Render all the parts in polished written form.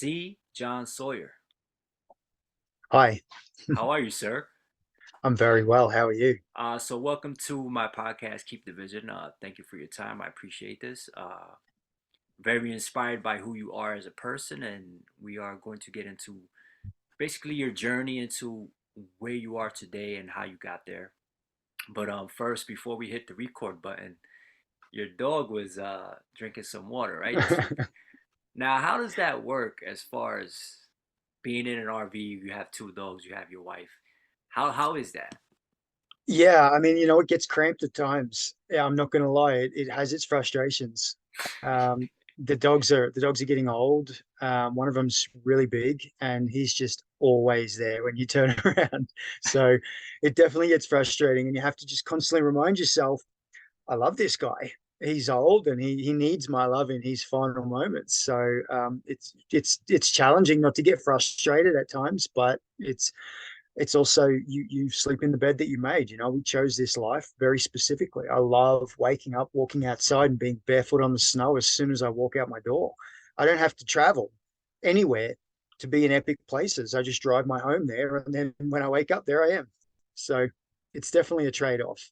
C. John Sawyer. Hi, How are you, sir? I'm very well. How are you? So welcome to my podcast, Keep the Vision. Thank you for your time. I appreciate this. Very inspired by who you are as a person, and we are going to get into basically your journey into where you are today and how you got there. But first, before we hit the record button, your dog was drinking some water, right? Now, how does that work as far as being in an RV? You have two dogs, you have your wife. How is that? Yeah, I mean, it gets cramped at times. Yeah, I'm not going to lie. It has its frustrations. Um, the dogs are getting old. One of them's really big, and he's just always there when you turn around. So it definitely gets frustrating, and you have to just constantly remind yourself, I love this guy. He's old, and he needs my love in his final moments. So it's challenging not to get frustrated at times, but it's also you sleep in the bed that you made. We chose this life very specifically. I love waking up, walking outside, and being barefoot on the snow as soon as I walk out my door. I don't have to travel anywhere to be in epic places. I just drive my home there, and then when I wake up, there I am. So it's definitely a trade-off.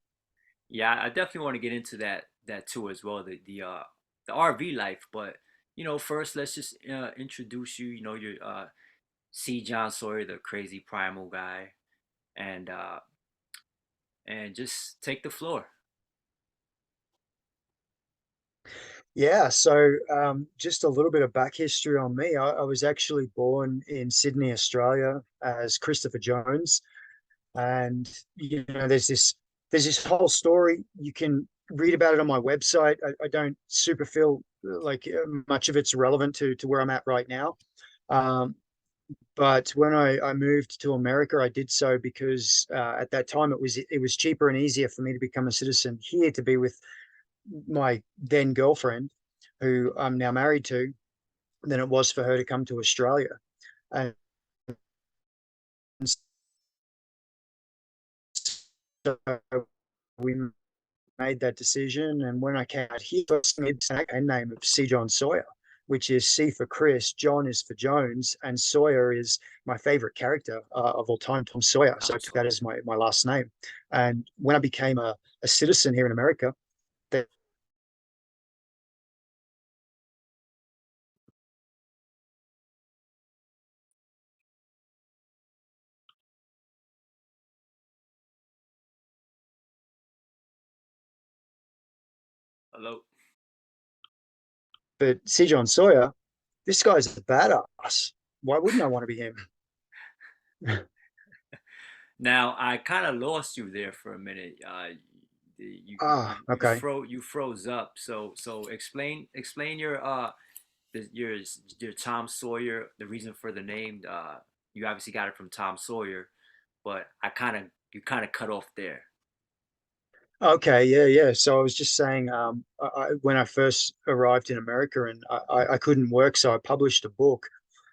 Yeah, I definitely want to get into that too as well, the RV life. But first let's just introduce you. You're C. John Sawyer, the crazy primal guy, and just take the floor. Yeah, so just a little bit of back history on me. I was actually born in Sydney, Australia, as Christopher Jones. And there's this whole story. You can read about it on my website. I don't super feel like much of it's relevant to where I'm at right now. Um, but when I moved to America, I did so because at that time it was cheaper and easier for me to become a citizen here, to be with my then girlfriend, who I'm now married to, than it was for her to come to Australia. And so we made that decision. And when I came out here, first made a name of C. John Sawyer, which is C for Chris, John is for Jones, and Sawyer is my favorite character of all time, Tom Sawyer. So Tom I took that Sawyer. as my last name. And when I became a citizen here in America, they, Hello. but C. John Sawyer, this guy's a badass. Why wouldn't I want to be him? Now I kind of lost you there for a minute. Okay. You froze up. So explain your your Tom Sawyer, the reason for the name. You obviously got it from Tom Sawyer, but you kind of cut off there. Okay, yeah, yeah. So I was just saying, when I first arrived in America and I couldn't work, so I published a book,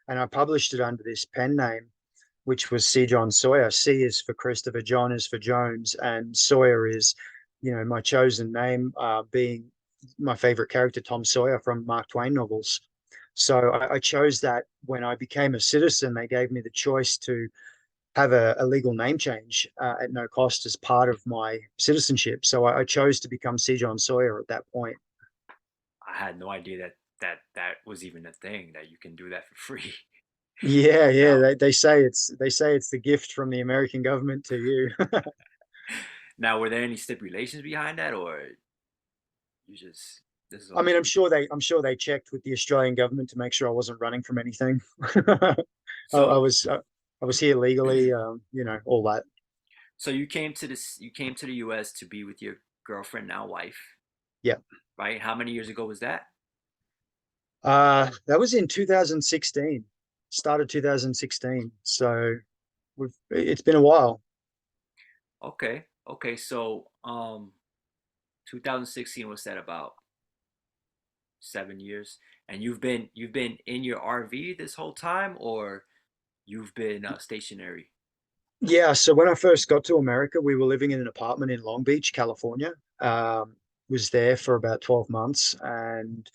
and I published it under this pen name, which was C. John Sawyer. C is for Christopher, John is for Jones, and Sawyer is, my chosen name, being my favorite character, Tom Sawyer from Mark Twain novels. So I chose that when I became a citizen. They gave me the choice to have a legal name change at no cost as part of my citizenship. So I chose to become C. John Sawyer at that point. I had no idea that was even a thing that you can do that for free. Yeah, yeah. Now, They say it's the gift from the American government to you. now, were there any stipulations behind that, or you just this is I all mean, I'm free? sure they checked with the Australian government to make sure I wasn't running from anything. I, I So was uh, I was here legally, all that. so you came to the U.S. to be with your girlfriend, now wife, Yeah. right? How many years ago was that? That was in 2016, started 2016. So it's been a while. Okay, okay. So 2016 was that about 7 years, and you've been in your RV this whole time, or you've been stationary? Yeah, so when I first got to America, we were living in an apartment in Long Beach, California. Was there for about 12 months, and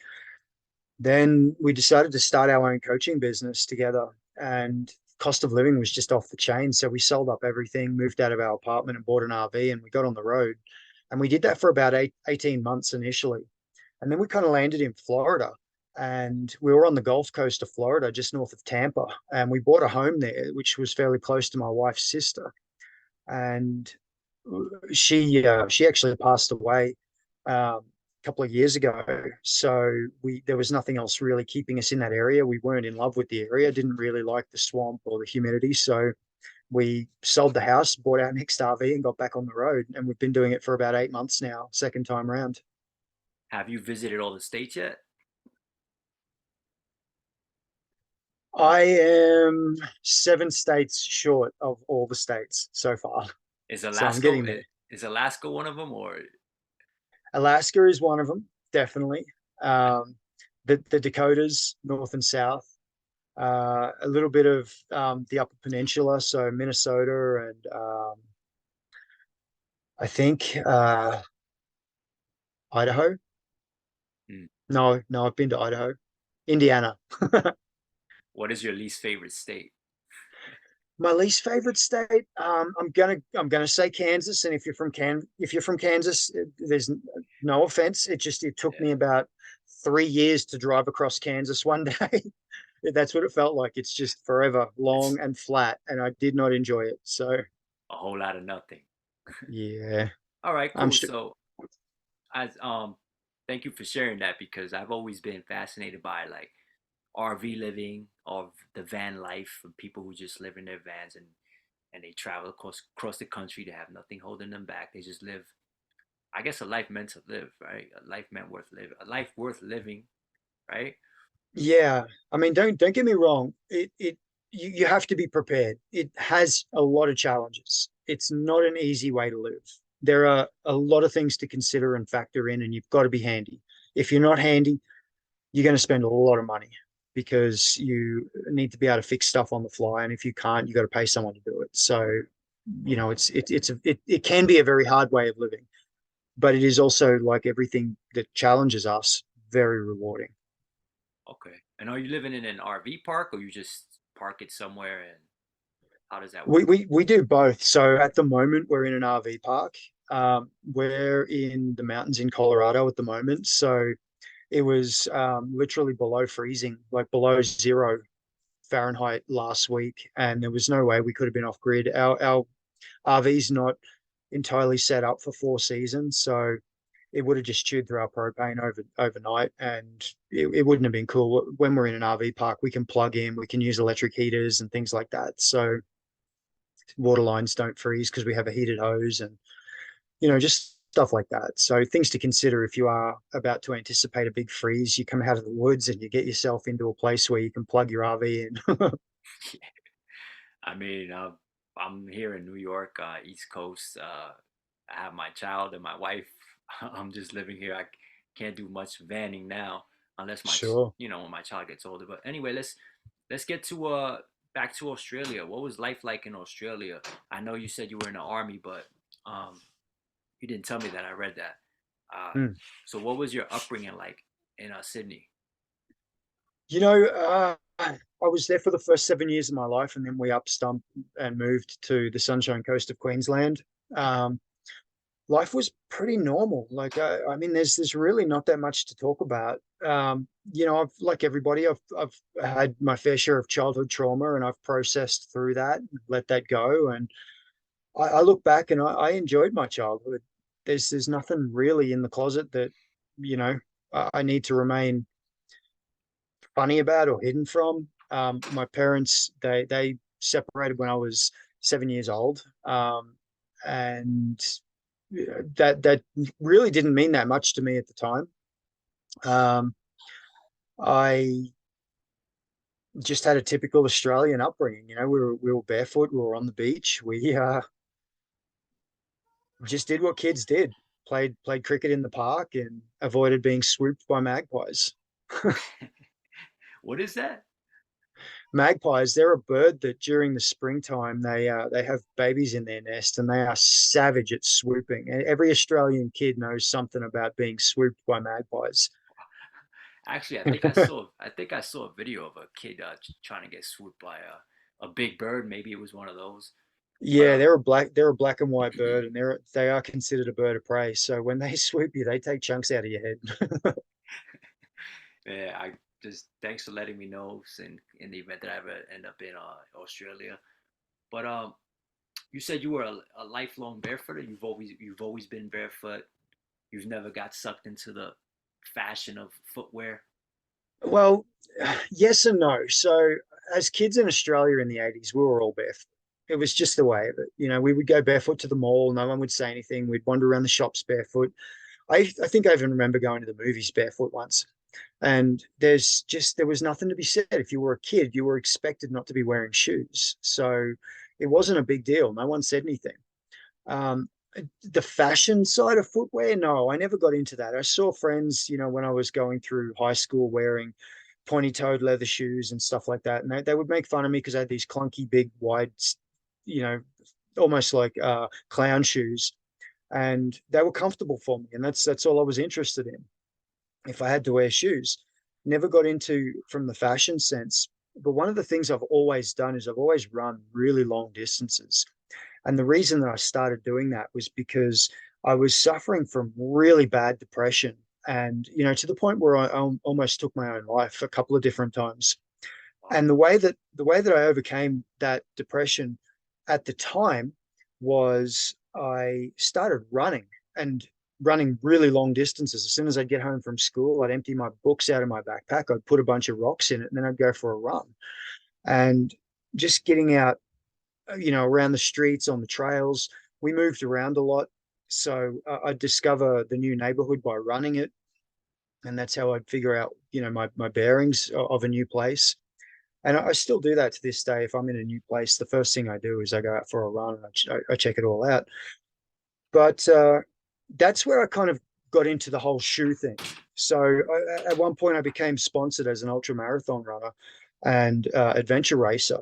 Then we decided to start our own coaching business together, and cost of living was just off the chain. So we sold up everything, moved out of our apartment, and bought an RV, and we got on the road. And we did that for about 18 months initially. And then we kind of landed in Florida, and we were on the Gulf Coast of Florida, just north of Tampa. And we bought a home there, which was fairly close to my wife's sister. And she actually passed away a couple of years ago. So we there was nothing else really keeping us in that area. We weren't in love with the area, didn't really like the swamp or the humidity. So we sold the house, bought our next RV, and got back on the road. And we've been doing it for about 8 months now, second time round. Have you visited all the states yet? I am 7 states short of all the states so far. Is So I'm Alaska getting there. is Alaska one of them, or Alaska is one of them, definitely. Um, the Dakotas, north and south, a little bit of the Upper Peninsula, so Minnesota and I think Idaho. hmm, No, no, I've been to Idaho, Indiana. what is your least favorite state? My least favorite state, I'm gonna say Kansas. And if you're from Kansas, there's no offense. It took Yeah, me about 3 years to drive across Kansas one day. That's what it felt like. It's just forever it's long and flat, and I did not enjoy it. So a whole lot of nothing. yeah, All right, I'm cool. sure. So, as thank you for sharing that because I've always been fascinated by like RV living, of the van life of people who just live in their vans and they travel across the country. They have nothing holding them back. They just live, I guess, a life meant to live, right? A life meant worth living, a life worth living, right? Yeah, I mean, don't get me wrong. You have to be prepared. It has a lot of challenges. It's not an easy way to live. There are a lot of things to consider and factor in, and you've got to be handy. If you're not handy, you're going to spend a lot of money because you need to be able to fix stuff on the fly, and if you can't, you got to pay someone to do it. So, it can be a very hard way of living, but it is also, like everything that challenges us, very rewarding. Okay. And are you living in an RV park or you just park it somewhere and how does that We work? we we do both. So at the moment, we're in an RV park. We're in the mountains in Colorado at the moment. So it was literally below freezing, like below 0 Fahrenheit last week, and there was no way we could have been off grid. Our RV's not entirely set up for 4 seasons, so it would have just chewed through our propane overnight, and it wouldn't have been cool. When we're in an RV park, we can plug in, we can use electric heaters and things like that. So water lines don't freeze because we have a heated hose, and just stuff like that. So things to consider if you are about to anticipate a big freeze. You come out of the woods and you get yourself into a place where you can plug your RV in. I mean, I'm here in New York, East Coast. I have my child and my wife. I'm just living here. I can't do much vanning now, unless Sure. when my child gets older. But anyway, let's get to back to Australia. What was life like in Australia? I know you said you were in the army, but um, you didn't tell me that. I read that. Uh, Hmm. so what was your upbringing like in Sydney? I was there for the first 7 years of my life, and then we up stumped and moved to the Sunshine Coast of Queensland. Um, Life was pretty normal. Like, I mean, there's really not that much to talk about. I've, like everybody, I've had my fair share of childhood trauma, and I've processed through that, let that go, and I look back and I enjoyed my childhood. There's nothing really in the closet that you know I need to remain funny about or hidden from. My parents, they separated when I was 7 years old, and that really didn't mean that much to me at the time. Um, I just had a typical Australian upbringing. We were barefoot, we were on the beach, we just did what kids did. Played cricket in the park and avoided being swooped by magpies. What is that? Magpies, they're a bird that during the springtime they have babies in their nest, and they are savage at swooping. And every Australian kid knows something about being swooped by magpies. Actually, I think I saw a video of a kid trying to get swooped by a big bird. Maybe it was one of those. But Yeah, they're a black and white bird, and they are considered a bird of prey. So when they swoop you, they take chunks out of your head. yeah, I just thanks for letting me know in the event that I ever end up in Australia. But you said you were a lifelong barefooter. You've always been barefoot. You've never got sucked into the fashion of footwear. Well, yes and no. So as kids in Australia in the 80s, we were all barefoot. It was just the way of it. We would go barefoot to the mall. No one would say anything. We'd wander around the shops barefoot. I think I even remember going to the movies barefoot once. And there was nothing to be said. If you were a kid, you were expected not to be wearing shoes. So it wasn't a big deal. No one said anything. Um, the fashion side of footwear, no, I never got into that. I saw friends, when I was going through high school wearing pointy-toed leather shoes and stuff like that. And they would make fun of me because I had these clunky, big, wide, you know, almost like clown shoes. And they were comfortable for me. And that's all I was interested in. If I had to wear shoes, never got into from the fashion sense. But one of the things I've always done is I've always run really long distances. And the reason that I started doing that was because I was suffering from really bad depression. And, to the point where I almost took my own life a couple of different times. Wow. And the way that I overcame that depression at the time was I started running and running really long distances. As soon as I'd get home from school, I'd empty my books out of my backpack, I'd put a bunch of rocks in it, and then I'd go for a run. And just getting out, around the streets, on the trails. We moved around a lot. So I'd discover the new neighborhood by running it. And that's how I'd figure out, my bearings of a new place. And I still do that to this day. If I'm in a new place, the first thing I do is I go out for a run and I check it all out. But that's where I kind of got into the whole shoe thing. So at one point, I became sponsored as an ultra marathon runner and adventure racer,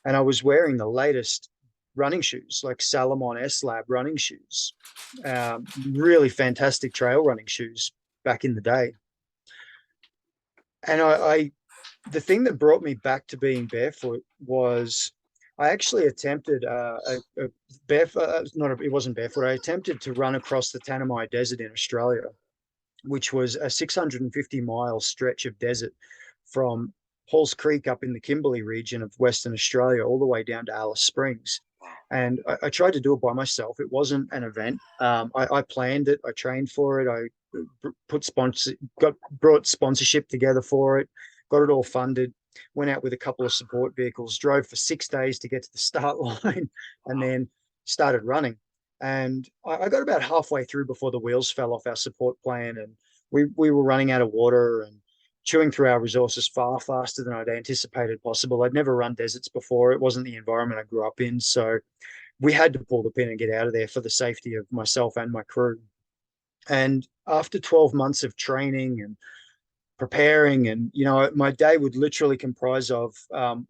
and I was wearing the latest running shoes, like Salomon S Lab running shoes, really fantastic trail running shoes back in the day. And the thing that brought me back to being barefoot was I actually attempted a barefoot, not a, it wasn't barefoot. I attempted to run across the Tanami Desert in Australia, which was a 650-mile stretch of desert from Halls Creek up in the Kimberley region of Western Australia all the way down to Alice Springs. Wow. And I tried to do it by myself. It wasn't an event. I planned it. I trained for it. I brought sponsorship together for it, got it all funded, went out with a couple of support vehicles, drove for 6 days to get to the start line, and Wow. then started running. And I got about halfway through before the wheels fell off our support plan, and we were running out of water and chewing through our resources far faster than I'd anticipated possible. I'd never run deserts before. It wasn't the environment I grew up in. So we had to pull the pin and get out of there for the safety of myself and my crew. And after 12 months of training and preparing, and my day would literally comprise of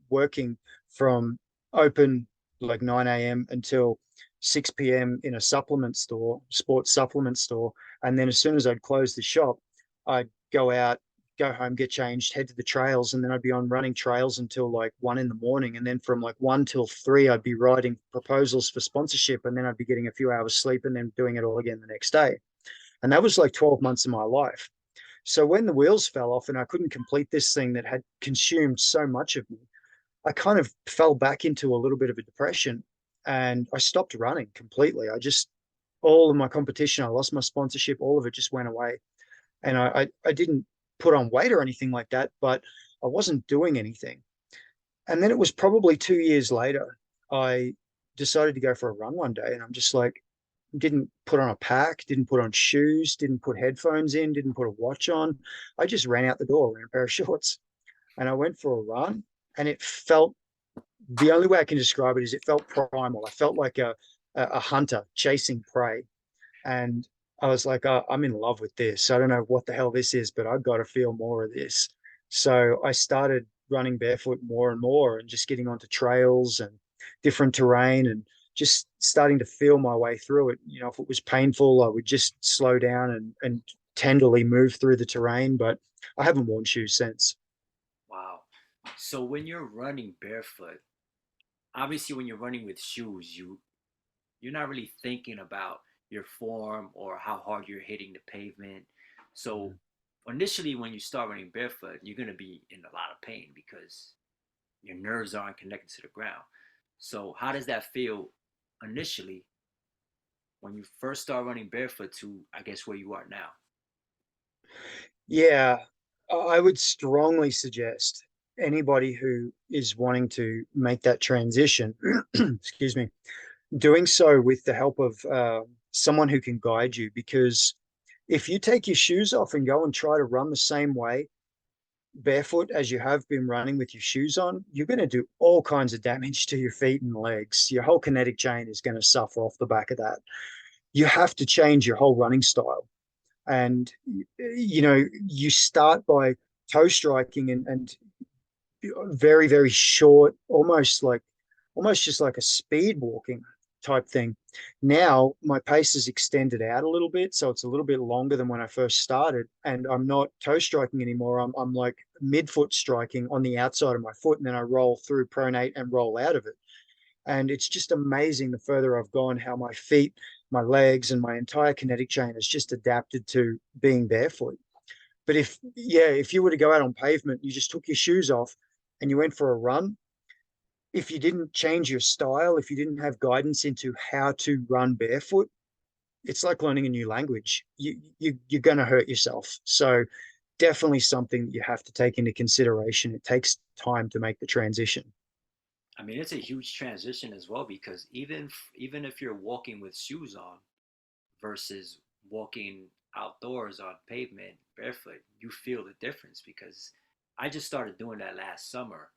working from open like 9 a.m. until 6 p.m. in a supplement store, sports supplement store. And then as soon as I'd close the shop, I'd go out, go home, get changed, head to the trails, and then I'd be on running trails until like 1 in the morning. And then from like 1 till 3, I'd be writing proposals for sponsorship, and then I'd be getting a few hours sleep and then doing it all again the next day. And that was like 12 months of my life. So when the wheels fell off and I couldn't complete this thing that had consumed so much of me, I kind of fell back into a little bit of a depression, and I stopped running completely. All of my competition, I lost my sponsorship, all of it just went away. And I didn't put on weight or anything like that, but I wasn't doing anything. And then it was probably 2 years later, I decided to go for a run one day, and I'm just like, didn't put on a pack, didn't put on shoes, didn't put headphones in, didn't put a watch on. I just ran out the door in a pair of shorts, and I went for a run, and it felt, the only way I can describe it is it felt primal. I felt like a hunter chasing prey. And I was like, oh, I'm in love with this. I don't know what the hell this is, but I've got to feel more of this. So I started running barefoot more and more and just getting onto trails and different terrain and just starting to feel my way through it. If it was painful, I would just slow down and tenderly move through the terrain, but I haven't worn shoes since. Wow. So when you're running barefoot, obviously when you're running with shoes, you're not really thinking about your form or how hard you're hitting the pavement. So initially when you start running barefoot, you're going to be in a lot of pain because your nerves aren't connected to the ground. So how does that feel initially when you first start running barefoot to, I guess, where you are now? Yeah, I would strongly suggest anybody who is wanting to make that transition, excuse me, doing so with the help of someone who can guide you. Because if you take your shoes off and go and try to run the same way barefoot as you have been running with your shoes on, you're going to do all kinds of damage to your feet and legs. Your whole kinetic chain is going to suffer off the back of that. You have to change your whole running style. And, you start by toe striking and very, very short, almost just like a speed walking type thing. Now my pace is extended out a little bit, so it's a little bit longer than when I first started, and I'm not toe striking anymore. I'm like midfoot striking on the outside of my foot, and then I roll through, pronate, and roll out of it. And it's just amazing the further I've gone, how my feet, my legs, and my entire kinetic chain has just adapted to being barefoot. But if you were to go out on pavement, you just took your shoes off and you went for a run, if you didn't change your style, if you didn't have guidance into how to run barefoot, it's like learning a new language. You're going to hurt yourself. So definitely something that you have to take into consideration. It takes time to make the transition. I mean, it's a huge transition as well because even if you're walking with shoes on versus walking outdoors on pavement barefoot, you feel the difference because I just started doing that last summer.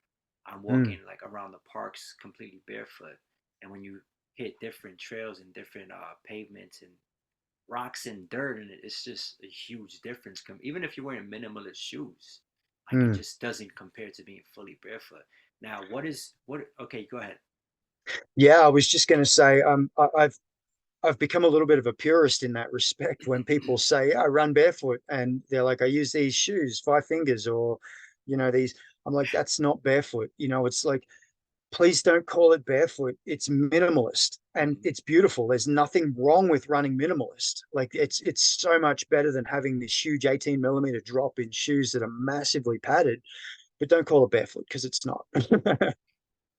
I'm Mm, walking like around the parks completely barefoot, and when you hit different trails and different pavements and rocks and dirt in it, it's just a huge difference. Even if you're wearing minimalist shoes, like it mm. just doesn't compare to being fully barefoot. Now, what is what? Okay, go ahead. Yeah, I was just going to say, I've become a little bit of a purist in that respect. When people say, yeah, I run barefoot, and they're like, I use these shoes, five fingers, or these. I'm like, that's not barefoot. It's like, please don't call it barefoot. It's minimalist and Mhm. it's beautiful. There's nothing wrong with running minimalist. Like it's so much better than having this huge 18 millimeter drop in shoes that are massively padded. But don't call it barefoot because it's not.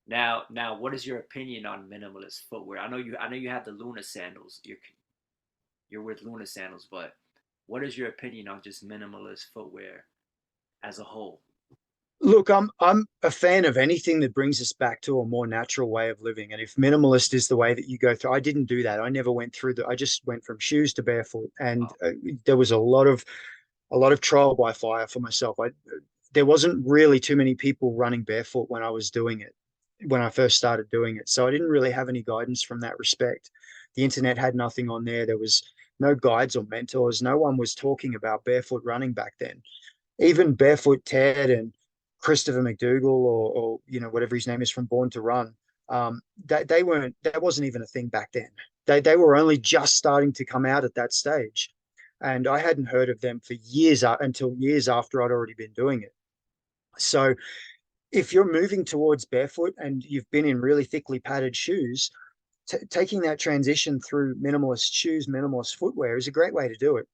Now, what is your opinion on minimalist footwear? I know you have the Luna sandals. You're with Luna sandals, but what is your opinion on just minimalist footwear as a whole? Look, I'm a fan of anything that brings us back to a more natural way of living. And if minimalist is the way that you go through, I didn't do that. I never went through I just went from shoes to barefoot, and Oh, there was a lot of trial by fire for myself. There wasn't really too many people running barefoot when I was doing it, when I first started doing it. So I didn't really have any guidance from that respect. The internet had nothing on there. There was no guides or mentors. No one was talking about barefoot running back then. Even Barefoot Ted and Christopher McDougall, or whatever his name is from Born to Run, they weren't. That wasn't even a thing back then. They were only just starting to come out at that stage, and I hadn't heard of them for years until years after I'd already been doing it. So if you're moving towards barefoot and you've been in really thickly padded shoes, taking that transition through minimalist shoes, minimalist footwear is a great way to do it.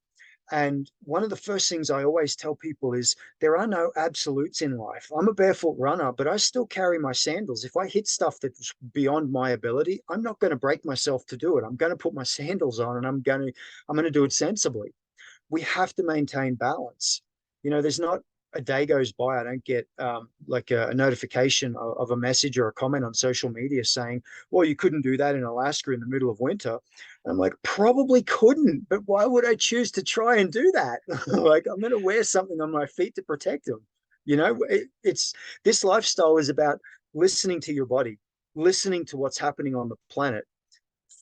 And one of the first things I always tell people is there are no absolutes in life. I'm a barefoot runner, but I still carry my sandals. If I hit stuff that's beyond my ability, I'm not going to break myself to do it. I'm going to put my sandals on, and I'm going to do it sensibly. We have to maintain balance. There's not a day goes by I don't get like a notification of a message or a comment on social media saying, well, you couldn't do that in Alaska in the middle of winter. And I'm like, probably couldn't, but why would I choose to try and do that? Like, I'm going to wear something on my feet to protect them. It's this lifestyle is about listening to your body, listening to what's happening on the planet,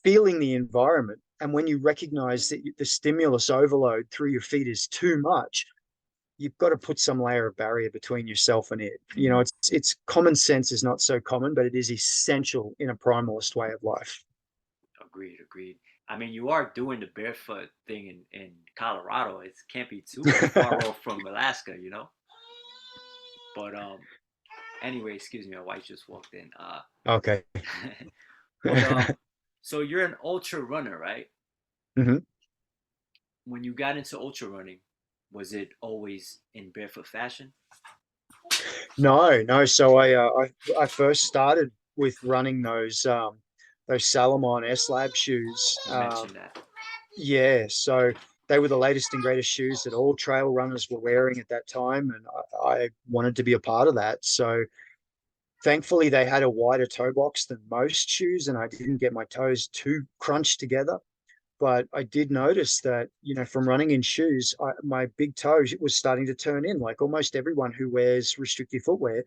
feeling the environment. And when you recognize that the stimulus overload through your feet is too much, you've got to put some layer of barrier between yourself and it. It's common sense is not so common, but it is essential in a primalist way of life. agreed, agreed. I mean, you are doing the barefoot thing in Colorado. It can't be too far off from Alaska, you know. But anyway, excuse me, my wife just walked in. Okay. But so you're an ultra runner, right? hmm When you got into ultra running, was it always in barefoot fashion? No, no. So I first started with running those Salomon S Lab shoes. You mentioned that. Yeah, so they were the latest and greatest shoes that all trail runners were wearing at that time, and I wanted to be a part of that. So thankfully, they had a wider toe box than most shoes, and I didn't get my toes too crunched together. But I did notice that, from running in shoes, my big toe was starting to turn in. Like almost everyone who wears restrictive footwear,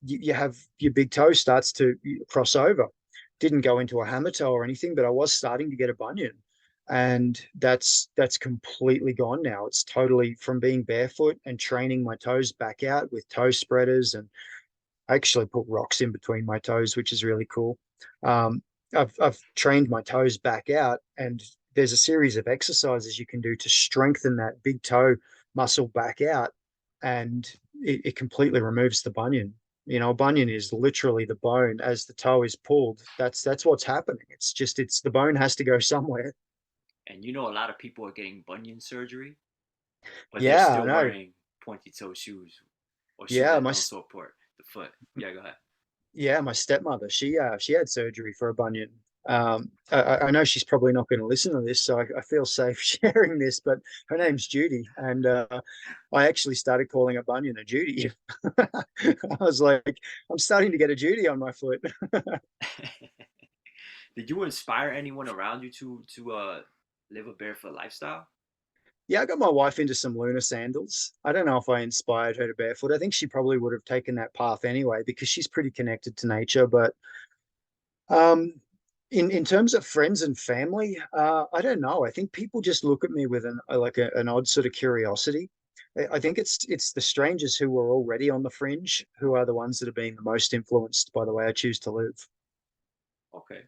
you have your big toe starts to cross over. Didn't go into a hammer toe or anything, but I was starting to get a bunion. And that's completely gone now. It's totally from being barefoot and training my toes back out with toe spreaders, and I actually put rocks in between my toes, which is really cool. Um, I've trained my toes back out, and there's a series of exercises you can do to strengthen that big toe muscle back out, and it completely removes the bunion. A bunion is literally the bone as the toe is pulled. That's what's happening. It's the bone has to go somewhere. And you know, a lot of people are getting bunion surgery, but they're Yeah, I still know. wearing pointy toe shoes or shoes Yeah, that don't support the foot. Yeah, go ahead. my stepmother, she had surgery for a bunion. I know she's probably not going to listen to this, so I feel safe sharing this. But her name's Judy, and I actually started calling her Bunion a Judy. I was like, I'm starting to get a Judy on my foot. Did you inspire anyone around you to live a barefoot lifestyle? Yeah, I got my wife into some lunar sandals. I don't know if I inspired her to barefoot. I think she probably would have taken that path anyway because she's pretty connected to nature. But Um, in terms of friends and family, I don't know. I think people just look at me with an odd sort of curiosity. I think it's the strangers who were already on the fringe who are the ones that are being the most influenced by the way I choose to live. Okay.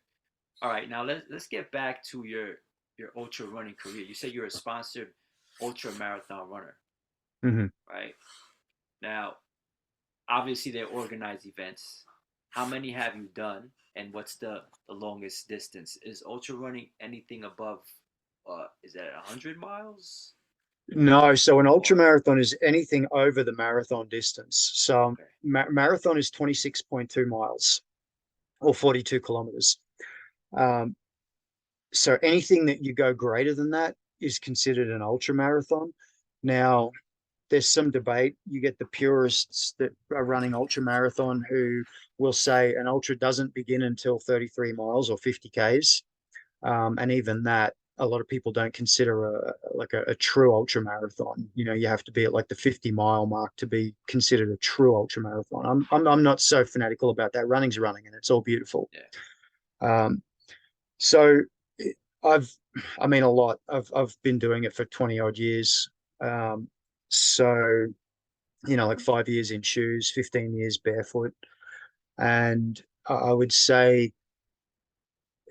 All right. Now let's get back to your ultra running career. You said you're a sponsored ultra marathon runner, hmm right? Now, obviously they organize events. How many have you done, and what's the longest distance? Is ultra running anything above? Is that 100 miles No, so an ultra or marathon is anything over the marathon distance. So okay? marathon is 26.2 miles or 42 kilometers. Um, so anything that you go greater than that is considered an ultra marathon. Now, there's some debate. You get the purists that are running ultra marathon who will say an ultra doesn't begin until 33 miles or 50 Ks. And even that, a lot of people don't consider a true ultra marathon. You have to be at like the 50-mile mark to be considered a true ultra marathon. I'm not so fanatical about that. Running's running and it's all beautiful. Yeah. Um, so I've, I mean, a lot. I've been doing it for 20 odd years. Um, so like 5 years in shoes, 15 years barefoot. And I would say,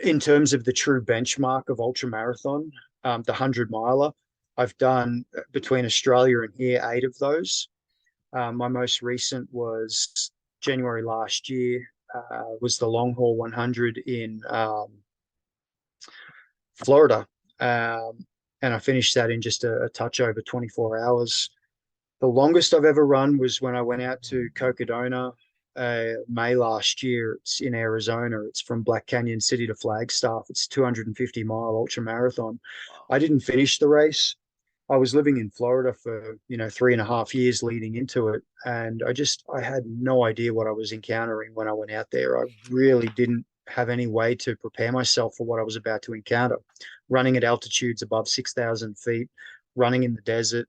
in terms of the true benchmark of ultra marathon, the 100 miler, I've done between Australia and here 8 of those. My most recent was January last year, was the long haul 100 in Florida. And I finished that in just a touch over 24 hours. The longest I've ever run was when I went out to Cocodona, May last year. It's in Arizona. It's from Black Canyon City to Flagstaff. It's 250-mile ultra marathon. Wow. I didn't finish the race. I was living in Florida for 3.5 years leading into it, and I had no idea what I was encountering when I went out there. I really didn't have any way to prepare myself for what I was about to encounter. Running at altitudes above 6,000 feet, running in the desert,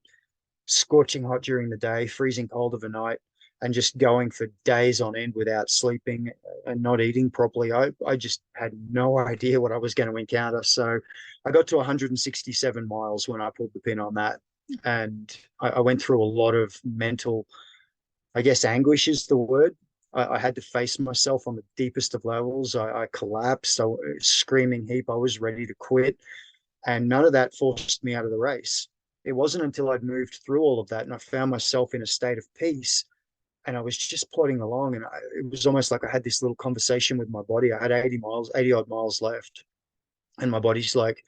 scorching hot during the day, freezing cold overnight, and just going for days on end without sleeping and not eating properly. I just had no idea what I was going to encounter. So I got to 167 miles when I pulled the pin on that. And I went through a lot of mental, I guess, anguish is the word. I had to face myself on the deepest of levels. I collapsed. I was a screaming heap. I was ready to quit. And none of that forced me out of the race. It wasn't until I'd moved through all of that and I found myself in a state of peace and I was just plodding along. And it was almost like I had this little conversation with my body. I had 80 miles, 80 odd miles left. And my body's like,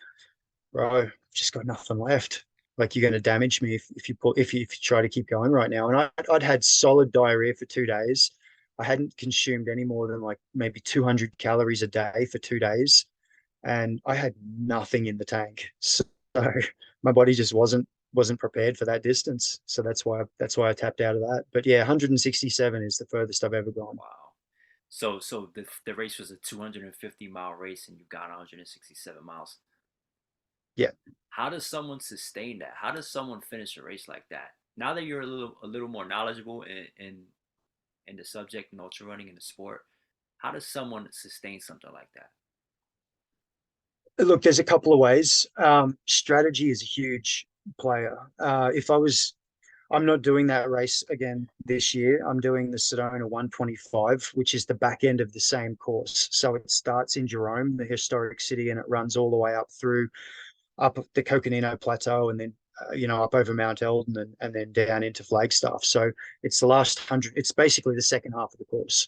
bro, I've just got nothing left. Like you're going to damage me if you try to keep going right now. And I'd had solid diarrhea for 2 days. I hadn't consumed any more than like maybe 200 calories a day for 2 days, and I had nothing in the tank. So my body just wasn't prepared for that distance. So that's why I tapped out of that. But yeah, 167 is the furthest I've ever gone. Wow. So the race was a 250-mile race, and you got 167 miles. Yeah. How does someone sustain that? How does someone finish a race like that? Now that you're a little more knowledgeable in the subject in ultra running in the sport, how does someone sustain something like that? Look, there's a couple of ways. Strategy is a huge player. If I was I'm not doing that race again this year. I'm doing the Sedona 125, which is the back end of the same course. So it starts in Jerome, the historic city, and it runs all the way up through up the Coconino Plateau and then up over Mount Eldon and then down into Flagstaff. So it's the last 100. It's basically the second half of the course.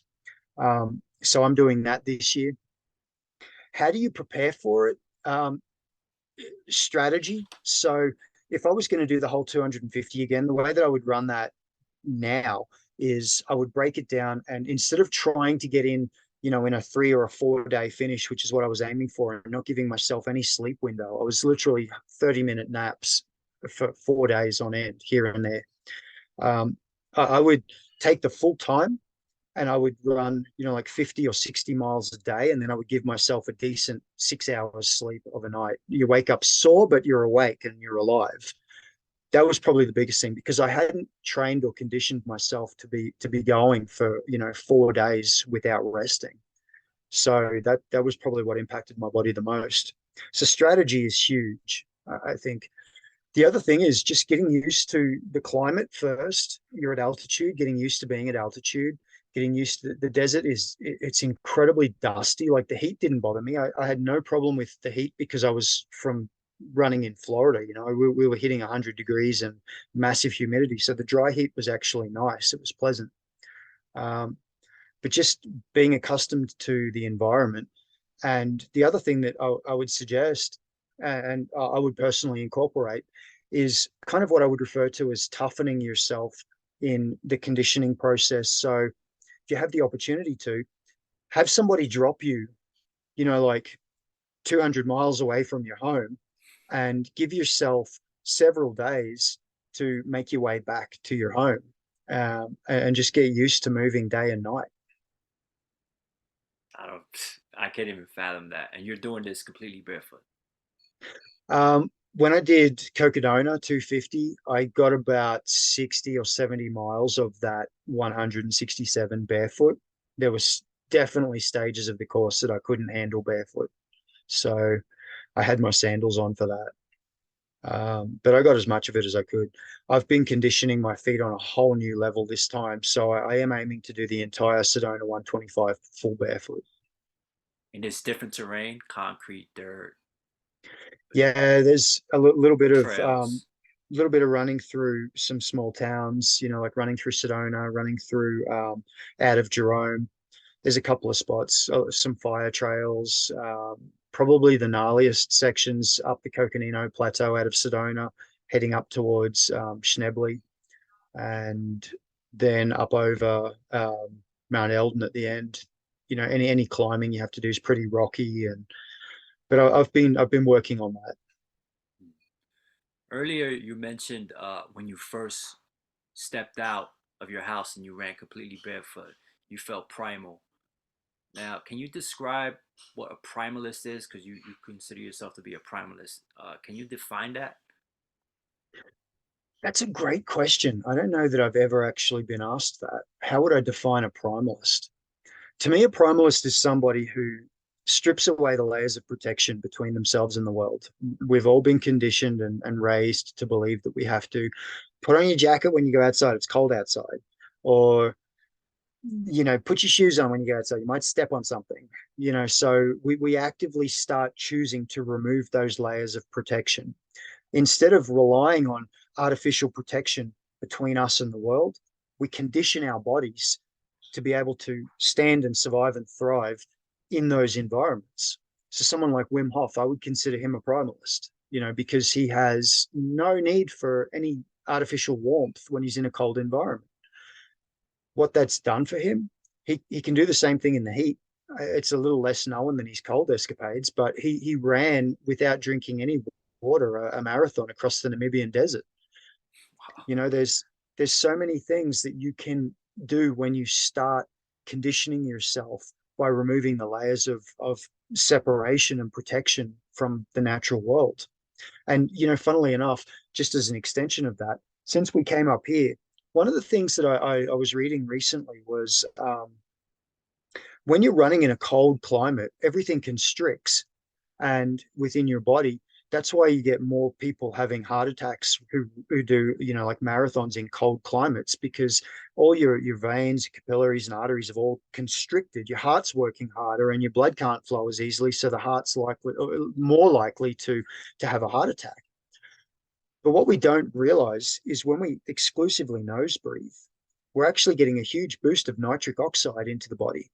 So I'm doing that this year. How do you prepare for it? Strategy. So if I was going to do the whole 250 again, the way that I would run that now is I would break it down, and instead of trying to get in a 3 or 4 day finish, which is what I was aiming for, and not giving myself any sleep window, I was literally 30-minute naps for 4 days on end here and there. I would take the full time and I would run, like 50 or 60 miles a day. And then I would give myself a decent 6 hours sleep of a night. You wake up sore, but you're awake and you're alive. That was probably the biggest thing because I hadn't trained or conditioned myself to be going for, 4 days without resting. So that was probably what impacted my body the most. So strategy is huge, I think. The other thing is just getting used to the climate first. You're at altitude, getting used to being at altitude, getting used to the desert it's incredibly dusty. Like the heat didn't bother me. I had no problem with the heat because I was from running in Florida. We were hitting 100 degrees and massive humidity. So the dry heat was actually nice. It was pleasant. Um, but just being accustomed to the environment. And the other thing that I would suggest and I would personally incorporate is kind of what I would refer to as toughening yourself in the conditioning process. So if you have the opportunity to have somebody drop you, like 200 miles away from your home and give yourself several days to make your way back to your home, and just get used to moving day and night. I don't. I can't even fathom that. And you're doing this completely barefoot. When I did Cocodona 250, I got about 60 or 70 miles of that 167 barefoot. There was definitely stages of the course that I couldn't handle barefoot. So I had my sandals on for that. But I got as much of it as I could. I've been conditioning my feet on a whole new level this time. So I am aiming to do the entire Sedona 125 full barefoot. In this different terrain, concrete, dirt, Yeah, there's a trails. little bit of running through some small towns, like running through Sedona, running through out of Jerome. There's a couple of spots, some fire trails, probably the gnarliest sections up the Coconino Plateau out of Sedona, heading up towards Schnebley, and then up over Mount Eldon at the end. Any climbing you have to do is pretty rocky, but I've been working on that. Earlier, you mentioned when you first stepped out of your house and you ran completely barefoot, you felt primal. Now, can you describe what a primalist is? Because you consider yourself to be a primalist. Can you define that? That's a great question. I don't know that I've ever actually been asked that. How would I define a primalist? To me, a primalist is somebody who strips away the layers of protection between themselves and the world. We've all been conditioned and raised to believe that we have to put on your jacket when you go outside, it's cold outside, or put your shoes on when you go outside. You might step on something, so we actively start choosing to remove those layers of protection. Instead of relying on artificial protection between us and the world, we condition our bodies to be able to stand and survive and thrive in those environments. So someone like Wim Hof, I would consider him a primalist, because he has no need for any artificial warmth when he's in a cold environment. What that's done for him, he can do the same thing in the heat. It's a little less known than his cold escapades, but he ran without drinking any water a marathon across the Namibian desert. Wow. There's so many things that you can do when you start conditioning yourself by removing the layers of separation and protection from the natural world. And funnily enough, just as an extension of that, since we came up here, one of the things that I was reading recently was, when you're running in a cold climate, everything constricts and within your body. That's why you get more people having heart attacks who do, like marathons in cold climates, because all your veins, capillaries, and arteries have all constricted. Your heart's working harder and your blood can't flow as easily, so the heart's likely, more likely to have a heart attack. But what we don't realize is when we exclusively nose breathe, we're actually getting a huge boost of nitric oxide into the body.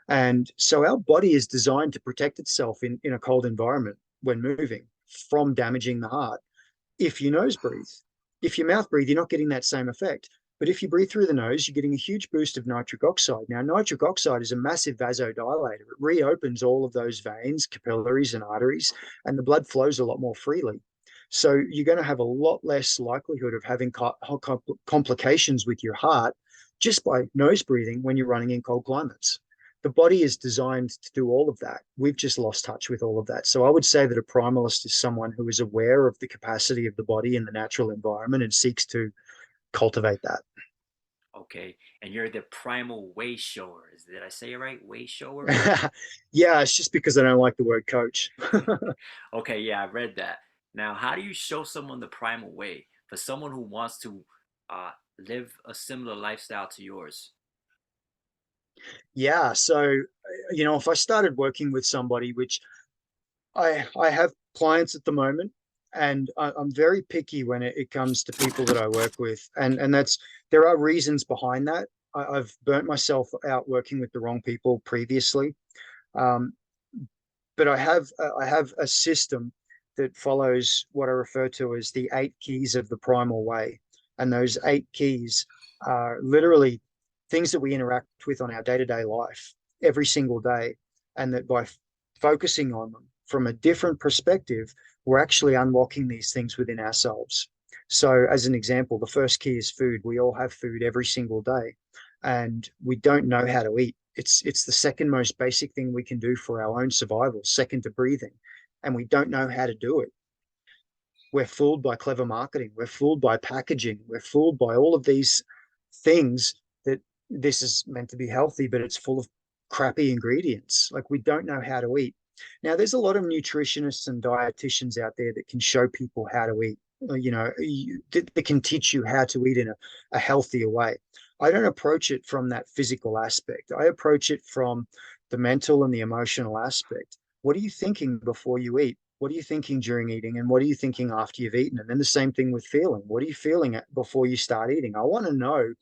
And so our body is designed to protect itself in a cold environment when moving from damaging the heart. If you nose breathe, if you mouth breathe, you're not getting that same effect. But if you breathe through the nose, you're getting a huge boost of nitric oxide. Now, nitric oxide is a massive vasodilator. It reopens all of those veins, capillaries, and arteries, and the blood flows a lot more freely. So you're going to have a lot less likelihood of having complications with your heart just by nose breathing when you're running in cold climates. The body is designed to do all of that. We've just lost touch with all of that. So I would say that a primalist is someone who is aware of the capacity of the body in the natural environment and seeks to cultivate that. Okay, and you're the primal way shower. Did I say it right? Way shower? Yeah, it's just because I don't like the word coach. Okay, yeah, I read that. Now, how do you show someone the primal way for someone who wants to uh, live a similar lifestyle to yours? Yeah, so if I started working with somebody, which I have clients at the moment, and I'm very picky when it comes to people that I work with, and that's there are reasons behind that. I've burnt myself out working with the wrong people previously, um, but I have a system that follows what I refer to as the 8 keys of the primal way, and those 8 keys are literally things that we interact with on our day-to-day life every single day, and that by focusing on them from a different perspective, we're actually unlocking these things within ourselves. So, as an example, the first key is food. We all have food every single day, and we don't know how to eat. It's the second most basic thing we can do for our own survival, second to breathing, and we don't know how to do it. We're fooled by clever marketing. We're fooled by packaging. We're fooled by all of these things that this is meant to be healthy, but it's full of crappy ingredients. Like, we don't know how to eat. Now, there's a lot of nutritionists and dietitians out there that can show people how to eat. That can teach you how to eat in a healthier way. I don't approach it from that physical aspect. I approach it from the mental and the emotional aspect. What are you thinking before you eat? What are you thinking during eating? And what are you thinking after you've eaten? And then the same thing with feeling. What are you feeling before you start eating? I want to know.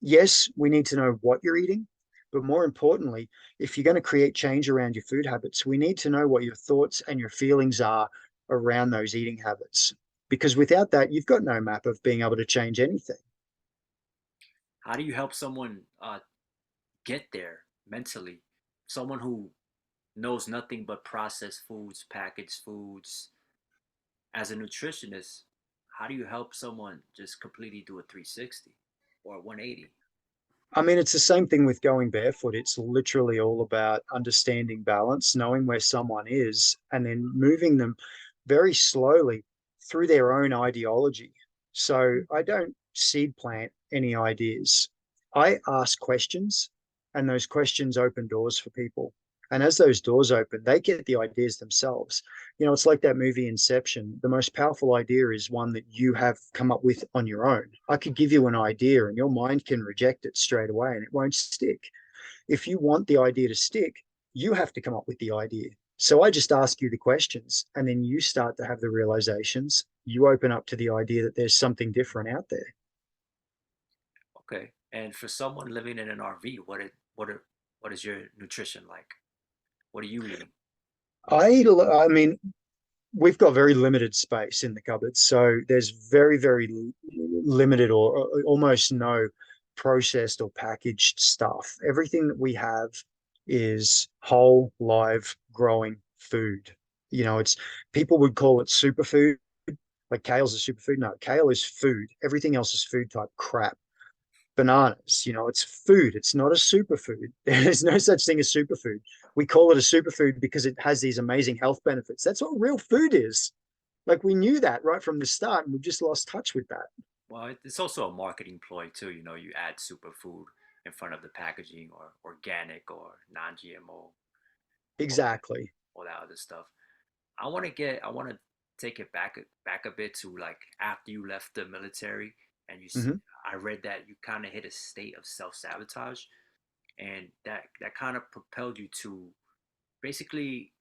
Yes, we need to know what you're eating, but more importantly, if you're going to create change around your food habits, we need to know what your thoughts and your feelings are around those eating habits. Because without that, you've got no map of being able to change anything. How do you help someone get there mentally? Someone who knows nothing but processed foods, packaged foods. As a nutritionist, how do you help someone just completely do a 360 or a 180? I mean, it's the same thing with going barefoot. It's literally all about understanding balance, knowing where someone is, and then moving them very slowly through their own ideology. So I don't seed plant any ideas. I ask questions, and those questions open doors for people. And as those doors open, they get the ideas themselves. It's like that movie Inception. The most powerful idea is one that you have come up with on your own. I could give you an idea and your mind can reject it straight away and it won't stick. If you want the idea to stick, you have to come up with the idea. So I just ask you the questions and then you start to have the realizations. You open up to the idea that there's something different out there. Okay. And for someone living in an RV, what is your nutrition like? What are you eating? I mean, we've got very limited space in the cupboard, so there's very, very limited or almost no processed or packaged stuff. Everything that we have is whole, live, growing food. It's people would call it superfood, like kale's a superfood. No, kale is food. Everything else is food type crap. Bananas, it's food. It's not a superfood. There's no such thing as superfood. We call it a superfood because it has these amazing health benefits. That's what real food is. Like we knew that right from the start, and we've just lost touch with that. Well, it's also a marketing ploy too. You add superfood in front of the packaging, or organic, or non-GMO, all that, Exactly. all that other stuff. I want to take it back a bit to like after you left the military, and Hmm. I read that you kind of hit a state of self-sabotage, and that kind of propelled you to basically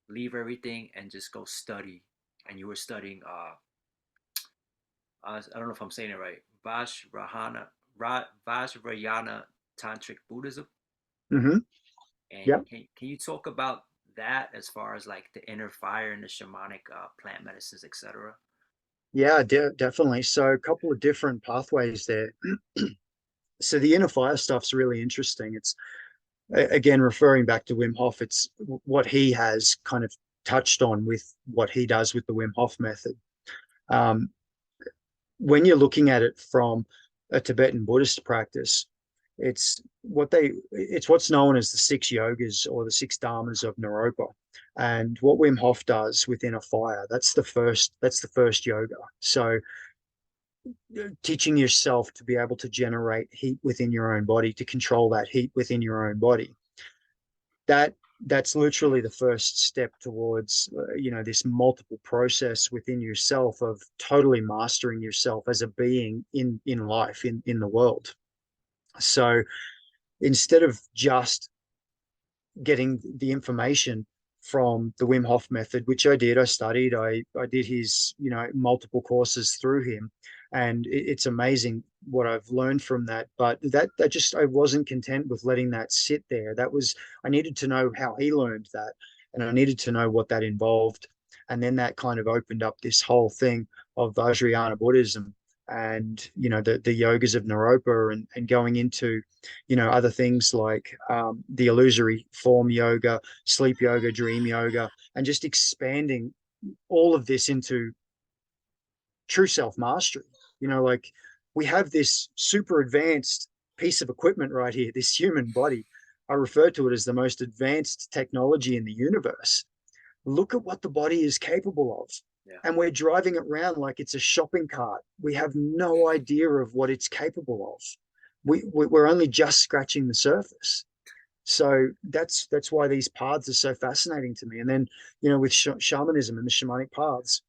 leave everything and just go study. And you were studying I don't know if I'm saying it right, Vajrayana Tantric Buddhism. Hmm. And Yeah. can you talk about that as far as like the inner fire and the shamanic plant medicines, etc.? Yeah, definitely. So a couple of different pathways there. So the inner fire stuff's really interesting. It's again referring back to Wim Hof. It's what he has kind of touched on with what he does with the Wim Hof method. Um, when you're looking at it from a Tibetan Buddhist practice, it's what's known as the six yogas or the six dharmas of Naropa. And what Wim Hof does within a fire, that's the first yoga. So teaching yourself to be able to generate heat within your own body, to control that heat within your own body. That's literally the first step towards this multiple process within yourself of totally mastering yourself as a being in life in the world. So instead of just getting the information from the Wim Hof method, which I did. I studied. I did his multiple courses through him, and it's amazing what I've learned from that. But that just I wasn't content with letting that sit there. I needed to know how he learned that, and I needed to know what that involved, and then that kind of opened up this whole thing of Vajrayana Buddhism and the yogas of Naropa and going into other things like the illusory form yoga, sleep yoga, dream yoga, and just expanding all of this into true self mastery. Like we have this super advanced piece of equipment right here, this human body. I refer to it as the most advanced technology in the universe. Look at what the body is capable of. Yeah. And we're driving it around like it's a shopping cart. We have no idea of what it's capable of. We're only just scratching the surface. So that's why these paths are so fascinating to me. And then, with shamanism and the shamanic paths,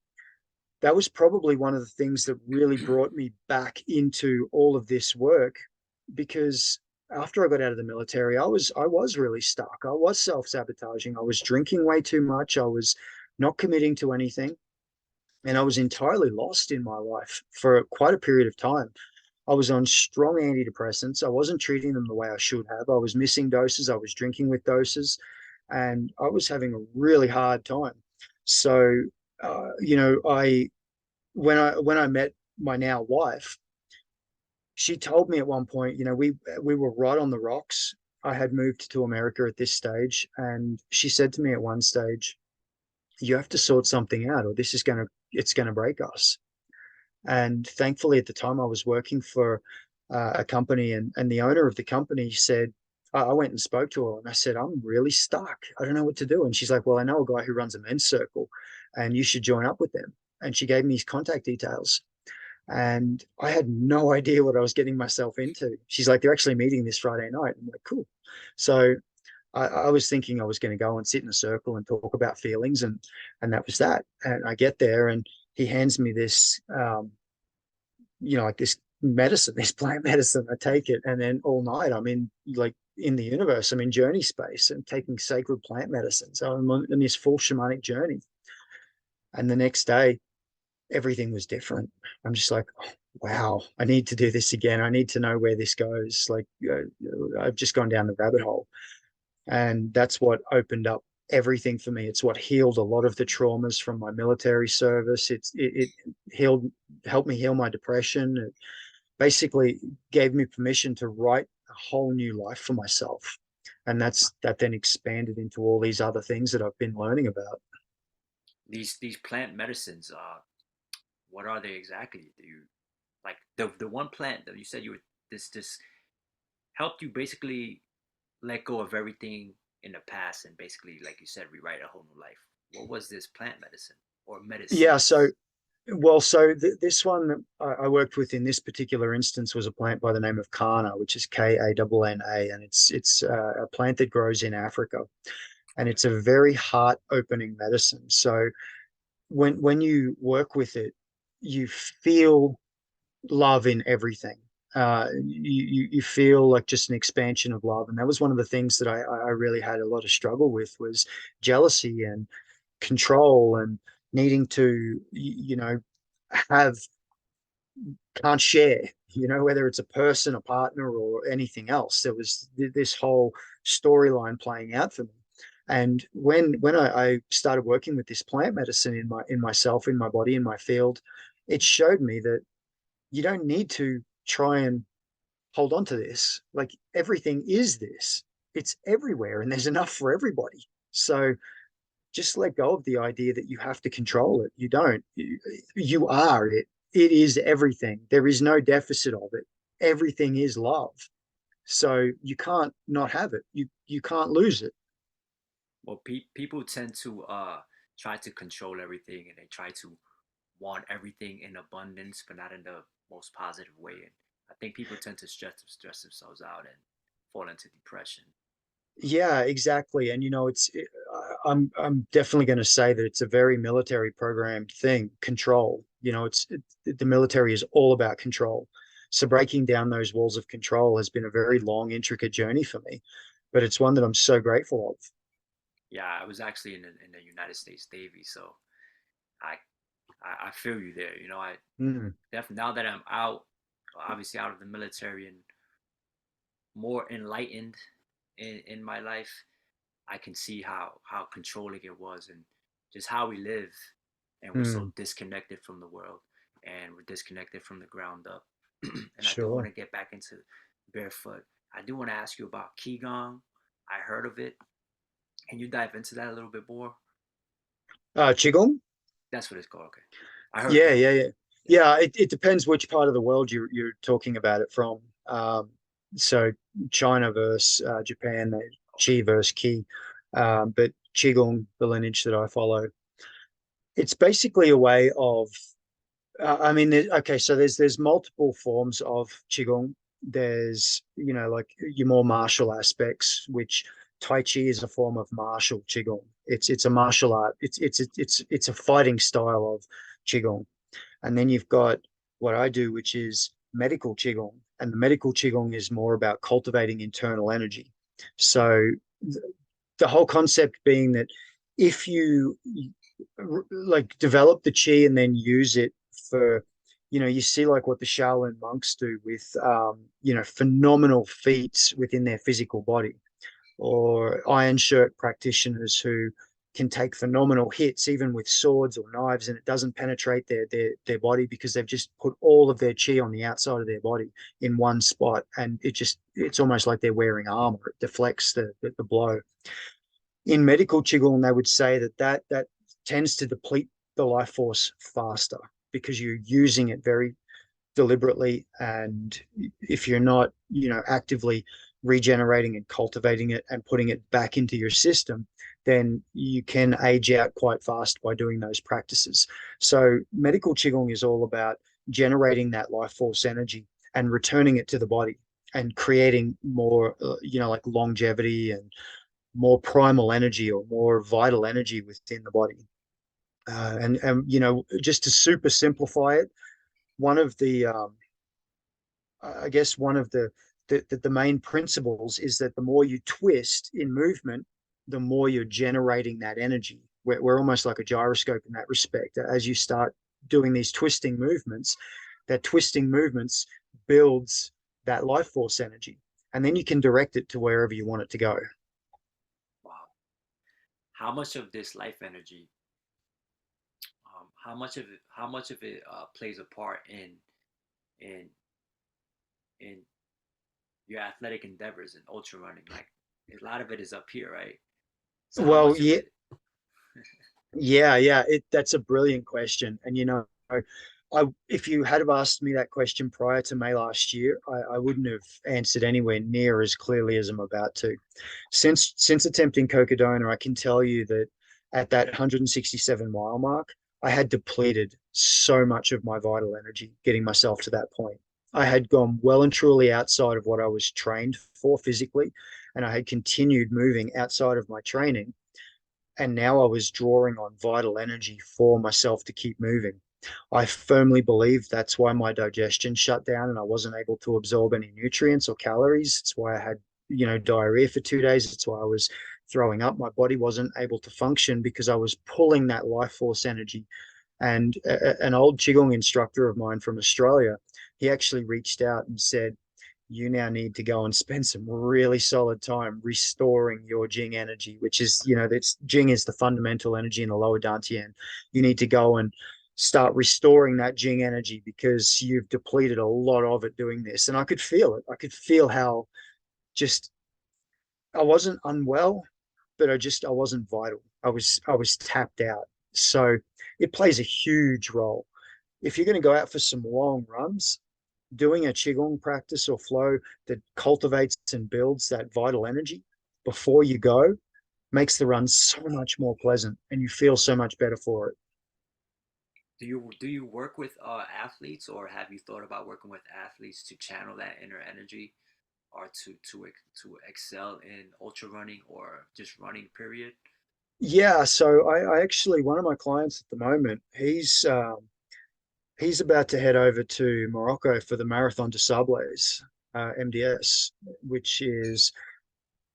that was probably one of the things that really brought me back into all of this work because after I got out of the military, I was really stuck. I was self-sabotaging. I was drinking way too much. I was not committing to anything, and I was entirely lost in my life for quite a period of time. I was on strong antidepressants. I wasn't treating them the way I should have. I was missing doses. I was drinking with doses, and I was having a really hard time. So, I when I met my now wife, she told me at one point, we were right on the rocks. I had moved to America at this stage, and she said to me at one stage, "You have to sort something out, or it's gonna break us." And thankfully, at the time, I was working for a company, and the owner of the company said, I went and spoke to her, and I said, "I'm really stuck. I don't know what to do." And she's like, "Well, I know a guy who runs a men's circle, and you should join up with them." And she gave me his contact details. And I had no idea what I was getting myself into. She's like, "They're actually meeting this Friday night." I'm like, "Cool." So I was thinking I was going to go and sit in a circle and talk about feelings, and that was that. And I get there, and he hands me this, like this medicine, this plant medicine. I take it, and then all night I'm in like in the universe. I'm in journey space and taking sacred plant medicine. So I'm on this full shamanic journey. And the next day, everything was different. I'm just like, oh, wow, I need to do this again. I need to know where this goes. Like, I've just gone down the rabbit hole. And that's what opened up everything for me. It's what healed a lot of the traumas from my military service. It healed, helped me heal my depression. It basically gave me permission to write a whole new life for myself. And that then expanded into all these other things that I've been learning about. These plant medicines, what are they exactly? Do you like the one plant that you said you were this helped you basically let go of everything in the past and basically, like you said, rewrite a whole new life? What was this plant medicine or Yeah, so medicines? this one that I worked with in this particular instance was a plant by the name of Kana, which is Kanna, and it's a plant that grows in Africa, and Okay. it's a very heart opening medicine. So when you work with it, you feel love in everything. You feel like just an expansion of love, and that was one of the things that I really had a lot of struggle with was jealousy and control and needing to have can't share, whether it's a person, a partner, or anything else. There was this whole storyline playing out for me. And when I started working with this plant medicine in myself, in my body, in my field, it showed me that you don't need to try and hold on to this. Like everything is this. It's everywhere and there's enough for everybody. So just let go of the idea that you have to control it. You don't. You are it. It is everything. There is no deficit of it. Everything is love. So you can't not have it. You can't lose it. Well, people tend to try to control everything, and they try to want everything in abundance, but not in the most positive way. And I think people tend to stress themselves out and fall into depression. Yeah, exactly. And I'm definitely going to say that it's a very military programmed thing, control. The military is all about control. So breaking down those walls of control has been a very long, intricate journey for me, but it's one that I'm so grateful of. Yeah, I was actually in the United States Navy, so I I feel you there. I Mm, definitely, now that I'm out, obviously out of the military and more enlightened in my life, I can see how controlling it was and just how we live, and we're so mm, disconnected from the world, and we're disconnected from the ground up. And I do want sure. to get back into barefoot. I do want to ask you about qigong. I heard of it. Can you dive into that a little bit more? Qigong? That's what it's called. Okay, I heard of Yeah, it. yeah, yeah. Yeah. Yeah, it depends which part of the world you're talking about it from. So China versus Japan, they Okay. Qi versus Qi. But Qigong, the lineage that I follow, it's basically a way of I mean, okay, so there's multiple forms of qigong. There's, like your more martial aspects, which Tai Chi is a form of martial qigong. It's a martial art. It's a fighting style of qigong. And then you've got what I do, which is medical qigong, and the medical qigong is more about cultivating internal energy. So the whole concept being that if you like develop the chi and then use it for you see like what the Shaolin monks do with phenomenal feats within their physical body, or iron shirt practitioners who can take phenomenal hits even with swords or knives and it doesn't penetrate their body because they've just put all of their chi on the outside of their body in one spot, and it's almost like they're wearing armor. It deflects the blow. In medical qigong, they would say that tends to deplete the life force faster because you're using it very deliberately, and if you're not actively regenerating and cultivating it and putting it back into your system, then you can age out quite fast by doing those practices. So medical qigong is all about generating that life force energy and returning it to the body and creating more like longevity and more primal energy or more vital energy within the body. And just to super simplify it, one of the I guess one of the main principles is that the more you twist in movement, the more you're generating that energy. We're almost like a gyroscope in that respect. As you start doing these twisting movements, that twisting movements builds that life force energy, and then you can direct it to wherever you want it to go. Wow. How much of this life energy, how much of it plays a part in in your athletic endeavors and ultra running? Like a lot of it is up here, right? So how Well, much of yeah, it? yeah. That's a brilliant question, and if you had have asked me that question prior to May last year, I wouldn't have answered anywhere near as clearly as I'm about to. Since attempting Cocodona, I can tell you that at that 167-mile mark, I had depleted so much of my vital energy getting myself to that point. I had gone well and truly outside of what I was trained for physically, and I had continued moving outside of my training. And now I was drawing on vital energy for myself to keep moving. I firmly believe that's why my digestion shut down and I wasn't able to absorb any nutrients or calories. It's why I had, diarrhea for 2 days. It's why I was throwing up. My body wasn't able to function because I was pulling that life force energy. And an old Qigong instructor of mine from Australia, he actually reached out and said, you now need to go and spend some really solid time restoring your Jing energy, which is, that's Jing is the fundamental energy in the lower Dantian. You need to go and start restoring that Jing energy because you've depleted a lot of it doing this. And I could feel it. I could feel how just I wasn't unwell, but I wasn't vital. I was tapped out. So it plays a huge role. If you're going to go out for some long runs, doing a qigong practice or flow that cultivates and builds that vital energy before you go makes the run so much more pleasant and you feel so much better for it. Do you work with athletes, or have you thought about working with athletes to channel that inner energy, or to excel in ultra running or just running? Period. Yeah, so I actually, one of my clients at the moment, he's about to head over to Morocco for the Marathon des Sables, MDS, which is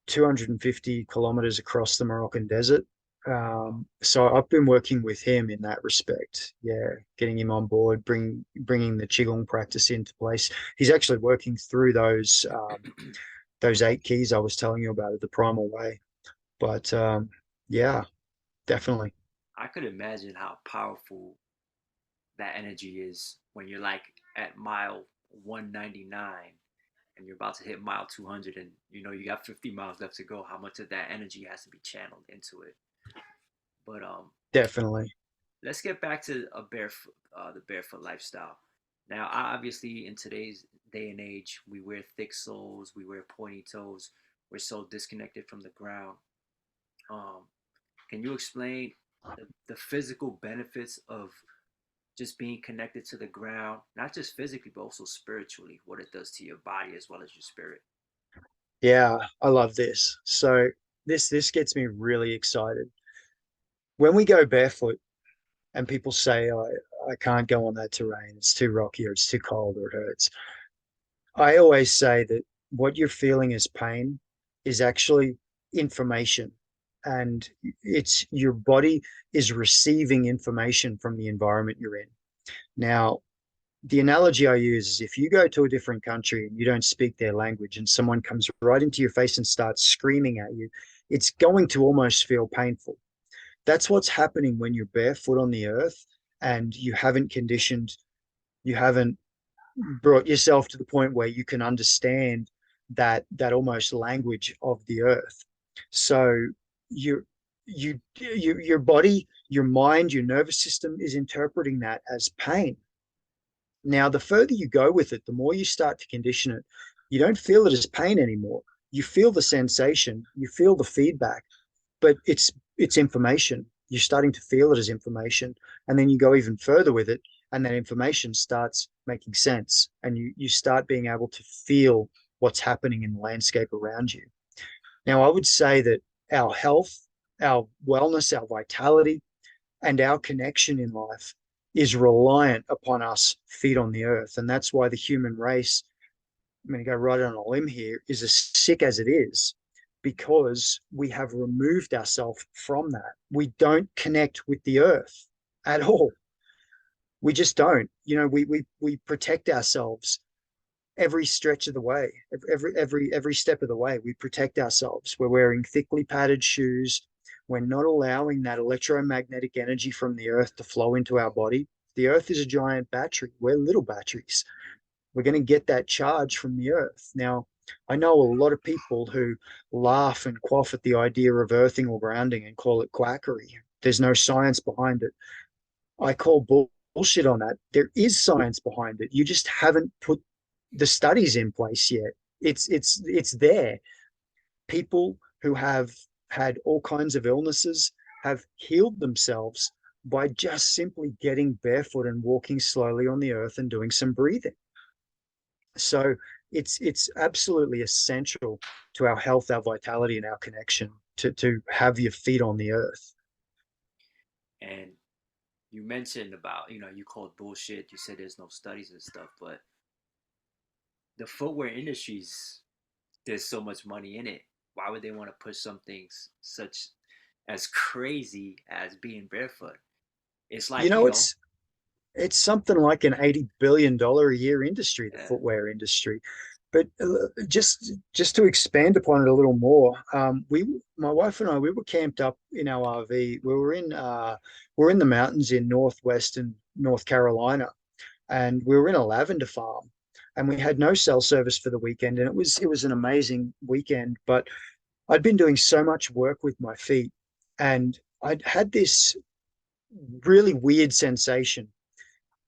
250 kilometers across the Moroccan desert. Wow. So I've been working with him in that respect. Yeah, getting him on board, bringing the qigong practice into place. He's actually working through those 8 keys I was telling you about it, the primal way. But yeah, definitely. I could imagine how powerful that energy is when you're like at mile 199 and you're about to hit mile 200, and you got 50 miles left to go. How much of that energy has to be channeled into it? But Definitely. let's get back to the barefoot lifestyle. Now, obviously, in today's day and age, we wear thick soles, we wear pointy toes. We're so disconnected from the ground. Um, can you explain the physical benefits of just being connected to the ground, not just physically, but also spiritually, what it does to your body as well as your spirit? Yeah, I love this. So this gets me really excited. When we go barefoot and people say, I can't go on that terrain, it's too rocky or it's too cold or it hurts. I always say that what you're feeling as pain is actually information. And it's your body is receiving information from the environment you're in. Now, the analogy I use is if you go to a different country and you don't speak their language and someone comes right into your face and starts screaming at you, it's going to almost feel painful. That's what's happening when you're barefoot on the earth and you haven't brought yourself to the point where you can understand that almost language of the earth. So you your body, your mind, your nervous system is interpreting that as pain. Now, the further you go with it, the more you start to condition it. You don't feel it as pain anymore. You feel the sensation, you feel the feedback, but it's information. You're starting to feel it as information, and then you go even further with it, and that information starts making sense, and you start being able to feel what's happening in the landscape around you. Now, I would say that our health, our wellness, our vitality, and our connection in life is reliant upon us feet on the earth. And that's why the human race, I'm going to go right on a limb here, is as sick as it is, because we have removed ourselves from that. We don't connect with the earth at all. We just don't. We protect ourselves every stretch of the way, every step of the way. We protect ourselves. We're wearing thickly padded shoes. We're not allowing that electromagnetic energy from the earth to flow into our body. The earth is a giant battery. We're little batteries. We're going to get that charge from the earth. Now, I know a lot of people who laugh and quaff at the idea of earthing or grounding and call it quackery. There's no science behind it. I call bullshit on that. There is science behind it. You just haven't put the studies in place yet. It's there. People who have had all kinds of illnesses have healed themselves by just simply getting barefoot and walking slowly on the earth and doing some breathing. So it's absolutely essential to our health, our vitality, and our connection to have your feet on the earth. And you mentioned about, you called bullshit. You said there's no studies and stuff, but the footwear industries, there's so much money in it. Why would they want to push something such as crazy as being barefoot? It's You like, know, it's something like an $80 billion a year industry, the uh, footwear industry. But just to expand upon it a little more, my wife and I, we were camped up in our RV. We're in the mountains in northwestern North Carolina, and we were in a lavender farm, and we had no cell service for the weekend, and it was an amazing weekend. But I'd been doing so much work with my feet, and I'd had this really weird sensation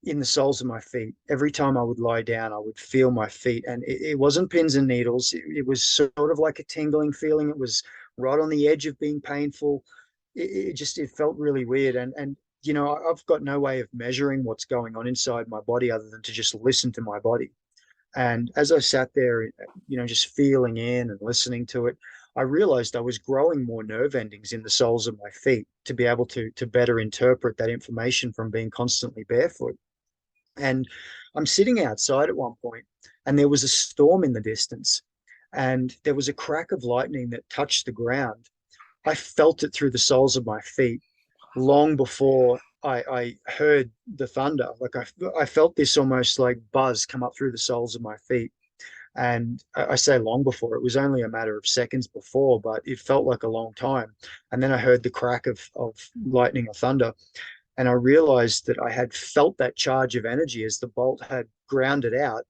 in the soles of my feet. Every time I would lie down, I would feel my feet, and it wasn't pins and needles. It was sort of like a tingling feeling. It was right on the edge of being painful. It felt really weird, and I've got no way of measuring what's going on inside my body other than to just listen to my body. And as I sat there, just feeling in and listening to it, I realized I was growing more nerve endings in the soles of my feet to be able to better interpret that information from being constantly barefoot. And I'm sitting outside at one point, and there was a storm in the distance, and there was a crack of lightning that touched the ground. I felt it through the soles of my feet long before I heard the thunder. Like I felt this almost like buzz come up through the soles of my feet. And I say long before, it was only a matter of seconds before, but it felt like a long time. And then I heard the crack of lightning or thunder. And I realized that I had felt that charge of energy as the bolt had grounded out.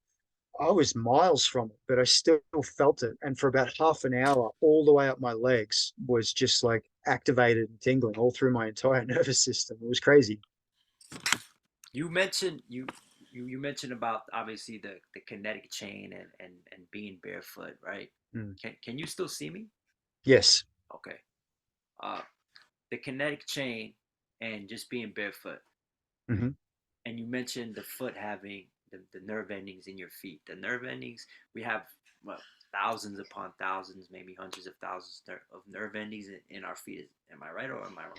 I was miles from it, but I still felt it. And for about half an hour, all the way up my legs was just like activated and tingling all through my entire nervous system. It was crazy. you mentioned you mentioned about obviously the kinetic chain and being barefoot, right? Mm. Can you still see me? Yes. Okay. Uh, the kinetic chain and just being barefoot. Hmm. And you mentioned the foot having the nerve endings in your feet. The nerve endings, we have what, thousands upon thousands, maybe hundreds of thousands of nerve endings in our feet. Am I right or am I wrong?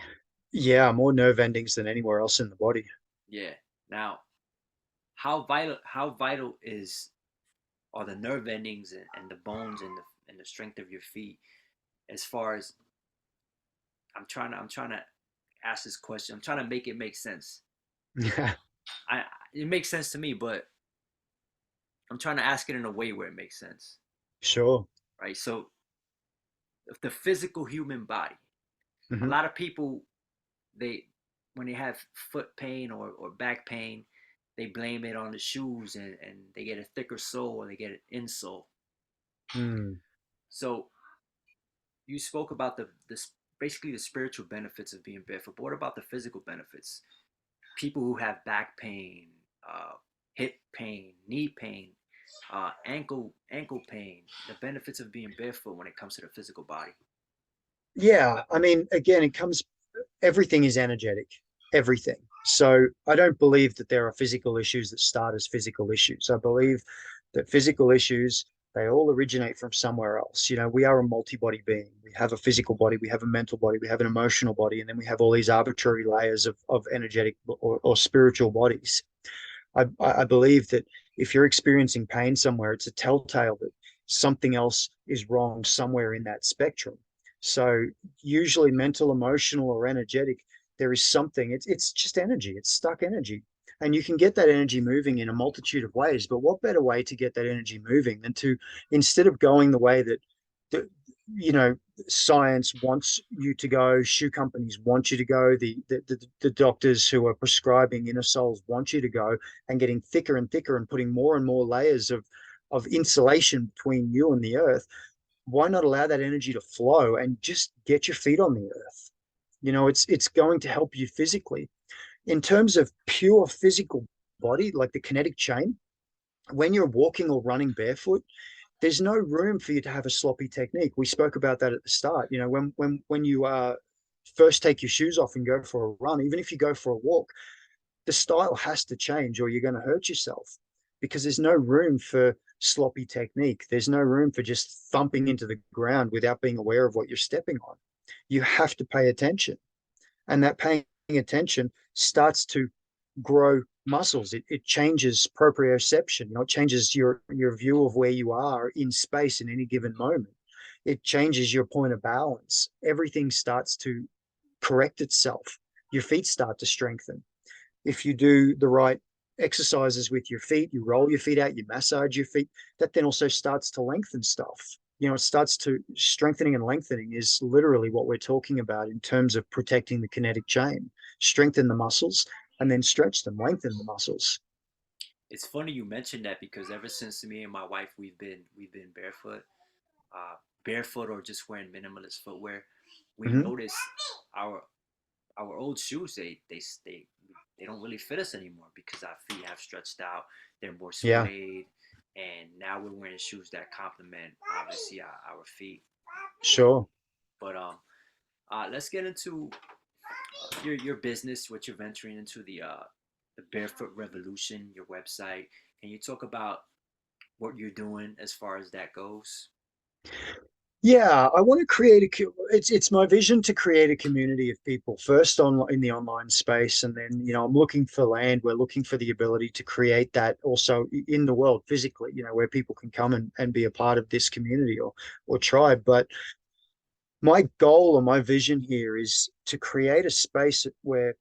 Yeah, more nerve endings than anywhere else in the body. Yeah. Now, how vital is are the nerve endings and the bones and the strength of your feet as far as I'm trying to ask this question. I'm trying to make it make sense. Yeah, I It makes sense to me, but I'm trying to ask it in a way where it makes sense, sure. right? So, the physical human body, a Hmm. lot of people, they when they have foot pain or back pain, they blame it on the shoes and they get a thicker sole or they get an insole. Mm. So you spoke about the basically the spiritual benefits of being barefoot, but what about the physical benefits? People who have back pain, hip pain, knee pain, ankle pain, the benefits of being barefoot when it comes to the physical body. Yeah, I mean, again, everything is energetic, everything. So I don't believe that there are physical issues that start as physical issues. I believe that physical issues They all originate from somewhere else. You know, we are a multi-body being. We have a physical body, we have a mental body, we have an emotional body, and then we have all these arbitrary layers of energetic or spiritual bodies. I believe that if you're experiencing pain somewhere, it's a telltale that something else is wrong somewhere in that spectrum. So usually mental, emotional, or energetic, there is something. It's just energy. It's stuck energy. And you can get that energy moving in a multitude of ways. But what better way to get that energy moving than to, instead of going the way that the, you know, science wants you to go, shoe companies want you to go, the doctors who are prescribing inner souls want you to go, and getting thicker and thicker and putting more and more layers of insulation between you and the earth. Why not allow that energy to flow and just get your feet on the earth? You know, it's going to help you physically. In terms of pure physical body, like the kinetic chain, when you're walking or running barefoot, there's no room for you to have a sloppy technique. We spoke about that at the start. You know, when you first take your shoes off and go for a run, even if you go for a walk, the style has to change or you're going to hurt yourself, because there's no room for sloppy technique. There's no room for just thumping into the ground without being aware of what you're stepping on. You have to pay attention, and that paying attention starts to grow muscles. It changes proprioception. You know, it changes your view of where you are in space in any given moment. It changes your point of balance. Everything starts to correct itself. Your feet start to strengthen. If you do the right exercises with your feet, you roll your feet out, you massage your feet, that then also starts to lengthen stuff. You know, it starts to strengthening and lengthening is literally what we're talking about in terms of protecting the kinetic chain. Strengthen the muscles and then stretch them, lengthen the muscles. It's funny you mentioned that because ever since me and my wife we've been barefoot, uh, barefoot or just wearing minimalist footwear, we Mm-hmm. notice our our old shoes they don't really fit us anymore because our feet have stretched out, they're more Yeah, suede, and now we're wearing shoes that complement obviously our feet. sure. But let's get into your business, what you're venturing into, the Barefoot Revolution, your website. Can you talk about what you're doing as far as that goes? Yeah, I want to create it's my vision to create a community of people first on in the online space, and then I'm looking for land. We're looking for the ability to create that also in the world physically, where people can come and be a part of this community or tribe. But my goal or my vision here is to create a space where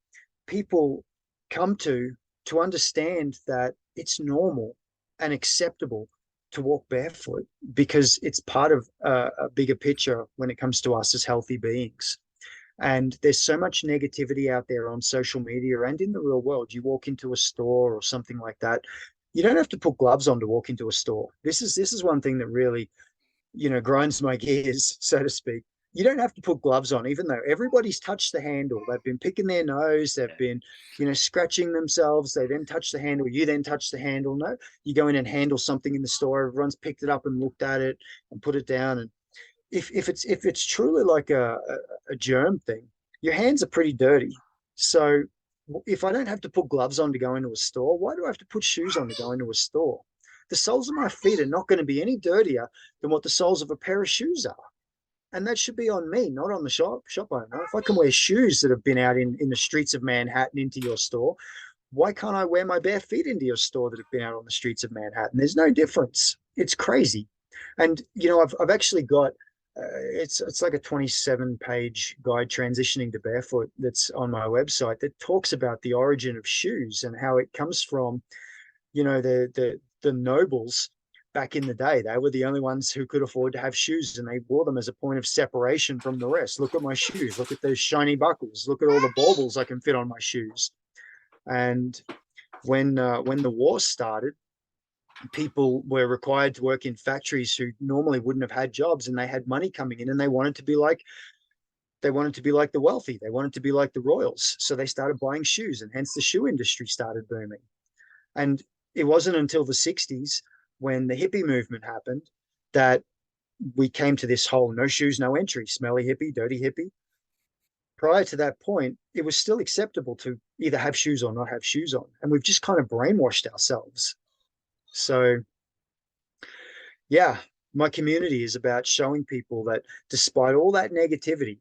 people come to understand that it's normal and acceptable to walk barefoot, because it's part of a bigger picture when it comes to us as healthy beings. And there's so much negativity out there on social media and in the real world. You walk into a store or something like that, you don't have to put gloves on to walk into a store. This is one thing that really grinds my gears, so to speak. You don't have to put gloves on, even though everybody's touched the handle. They've been picking their nose, they've Yeah. been, scratching themselves. They then touch the handle. You then touch the handle. No, you go in and handle something in the store. Everyone's picked it up and looked at it and put it down. And if it's truly like a germ thing, your hands are pretty dirty. So if I don't have to put gloves on to go into a store, why do I have to put shoes on to go into a store? The soles of my feet are not going to be any dirtier than what the soles of a pair of shoes are. And that should be on me, not on the shop owner. If I can wear shoes that have been out in the streets of Manhattan into your store, why can't I wear my bare feet into your store that have been out on the streets of Manhattan? There's no difference. It's crazy. And I've actually got it's like a 27-page guide transitioning to barefoot that's on my website that talks about the origin of shoes and how it comes from the nobles back in the day. They were the only ones who could afford to have shoes, and they wore them as a point of separation from the rest. Look at my shoes. Look at those shiny buckles. Look at all the baubles I can fit on my shoes. And when the war started, people were required to work in factories who normally wouldn't have had jobs, and they had money coming in, and they wanted to be like the wealthy. They wanted to be like the royals. So they started buying shoes, and hence the shoe industry started booming. And it wasn't until the 60s, when the hippie movement happened, that we came to this whole no shoes, no entry, smelly hippie, dirty hippie. Prior to that point, it was still acceptable to either have shoes or not have shoes on. And we've just kind of brainwashed ourselves. So Yeah, my community is about showing people that despite all that negativity,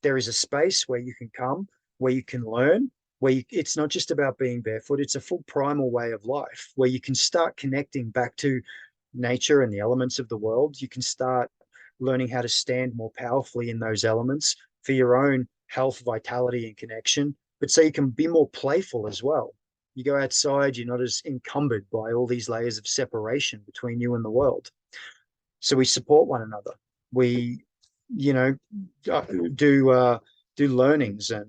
there is a space where you can come, where you can learn, it's not just about being barefoot, it's a full primal way of life where you can start connecting back to nature and the elements of the world. You can start learning how to stand more powerfully in those elements for your own health, vitality, and connection, but so you can be more playful as well. You go outside, you're not as encumbered by all these layers of separation between you and the world. So we support one another. We, you know, uh, do do learnings and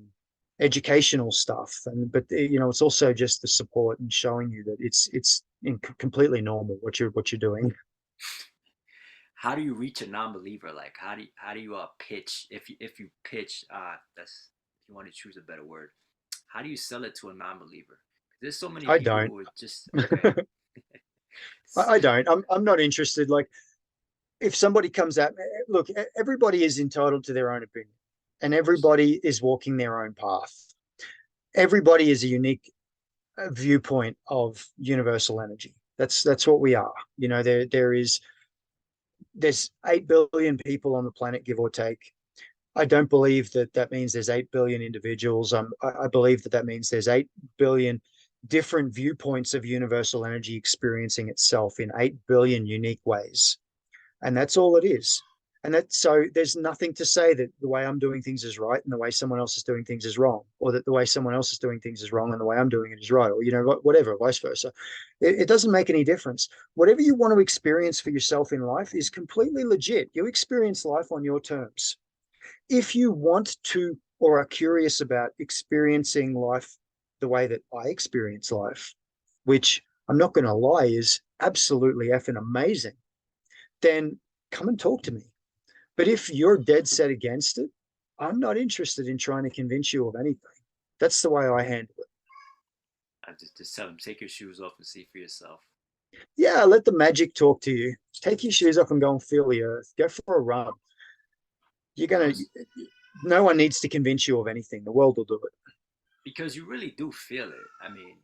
educational stuff, and but it's also just the support and showing you that it's completely normal what you're doing. How do you reach a non-believer? Like how do you pitch if you pitch that's if you want to choose a better word. How do you sell it to a non-believer? There's so many I people don't. who are just okay. I don't. I'm not interested. Like if somebody comes at me, look, everybody is entitled to their own opinion, and everybody is walking their own path. Everybody is a unique viewpoint of universal energy. That's what we are. There's 8 billion people on the planet, give or take. I don't believe that that means there's 8 billion individuals. I believe that that means there's 8 billion different viewpoints of universal energy experiencing itself in 8 billion unique ways. And that's all it is. And that so there's nothing to say that the way I'm doing things is right and the way someone else is doing things is wrong, or that the way someone else is doing things is wrong and the way I'm doing it is right, or whatever, vice versa. It doesn't make any difference. Whatever you want to experience for yourself in life is completely legit. You experience life on your terms. If you want to or are curious about experiencing life the way that I experience life, which I'm not going to lie is absolutely effing amazing, then come and talk to me. But if you're dead set against it, I'm not interested in trying to convince you of anything. That's the way I handle it. I just tell them take your shoes off and see for yourself. Yeah, let the magic talk to you. Take your shoes off and go and feel the earth. Go for a run. You're I gonna. was No one needs to convince you of anything. The world will do it. because you really do feel it. I mean,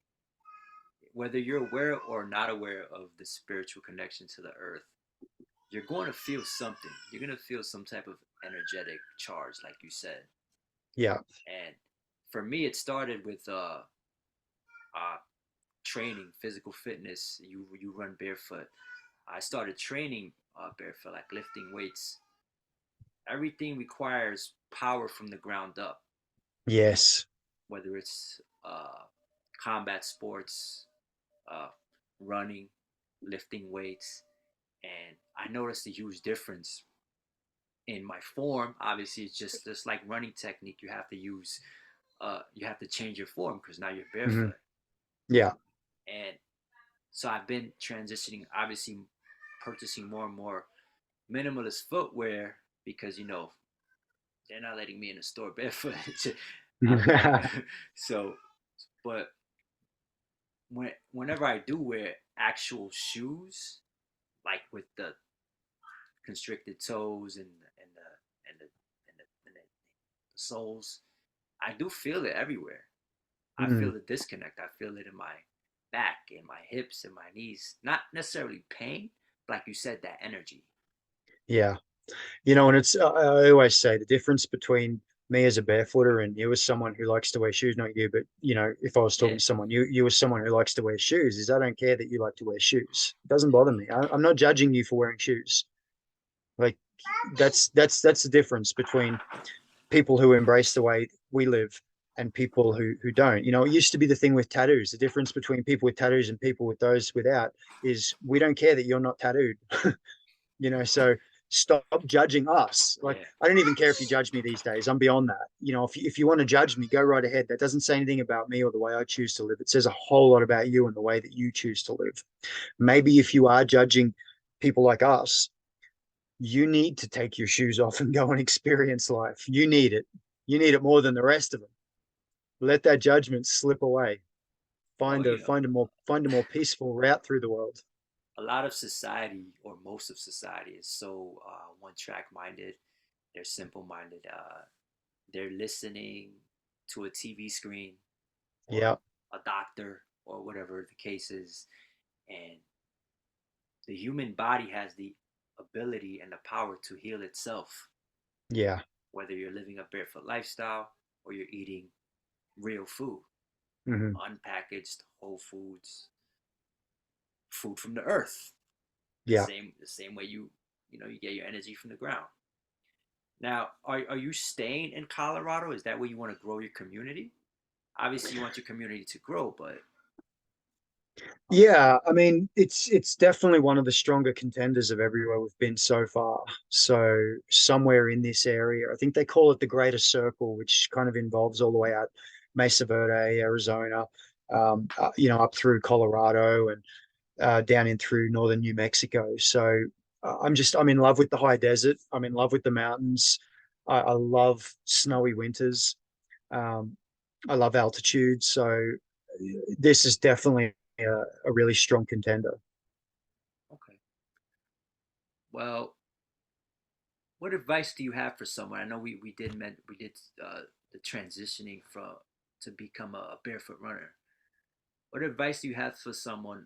whether you're aware or not aware of the spiritual connection to the earth, you're going to feel something. You're going to feel some type of energetic charge, like you said. Yeah. And for me, it started with uh, training, physical fitness. You run barefoot. I started training barefoot, like lifting weights. Everything requires power from the ground up, Yes. whether it's combat sports, uh, running, lifting weights, and I noticed a huge difference in my form. Obviously, it's just like running technique. You have to change your form because now you're Hmm. barefoot, Yeah. and so I've been transitioning. Obviously, purchasing more and more minimalist footwear because they're not letting me in the store barefoot. So, but whenever I do wear actual shoes, like with the constricted toes and the soles, I do feel it everywhere. I feel Mm. the disconnect. I feel it in my back, in my hips, in my knees. Not necessarily pain, but like you said, that energy. Yeah. And I always say the difference between me as a barefooter and you as someone who likes to wear shoes, not you, but if I was talking Yeah, to someone, you as someone who likes to wear shoes, is I don't care that you like to wear shoes. It doesn't bother me. I'm not judging you for wearing shoes. Like that's the difference between people who embrace the way we live and people who don't. It used to be the thing with tattoos. The difference between people with tattoos and people with those without is we don't care that you're not tattooed. So stop judging us. Like yeah. I don't even care if you judge me these days. I'm beyond that. If you want to judge me, go right ahead. That doesn't say anything about me or the way I choose to live. It says a whole lot about you and the way that you choose to live. Maybe if you are judging people like us, you need to take your shoes off and go and experience life. You need it. You need it more than the rest of them. Let that judgment slip away. Well, Find a more peaceful route through the world. a lot of society, or most of society, is so one track minded. They're simple minded. They're listening to a TV screen or Yeah. a doctor or whatever the case is, and the human body has the ability and the power to heal itself, Yeah. whether you're living a barefoot lifestyle or you're eating real food, Hmm. unpackaged whole foods, food from the earth, Yeah. the same way you get your energy from the ground. Now, are you staying in Colorado? Is that where you want to grow your community? Obviously, you want your community to grow, but Yeah, I mean, it's definitely one of the stronger contenders of everywhere we've been so far. So somewhere in this area, I think they call it the Greater Circle, which kind of involves all the way out Mesa Verde, Arizona, up through Colorado and down in through northern New Mexico. So I'm in love with the high desert. I'm in love with the mountains. I love snowy winters. Um, I love altitude. So this is definitely a really strong contender. okay. Well, what advice do you have for someone? I know we did the transitioning from to become a barefoot runner. What advice do you have for someone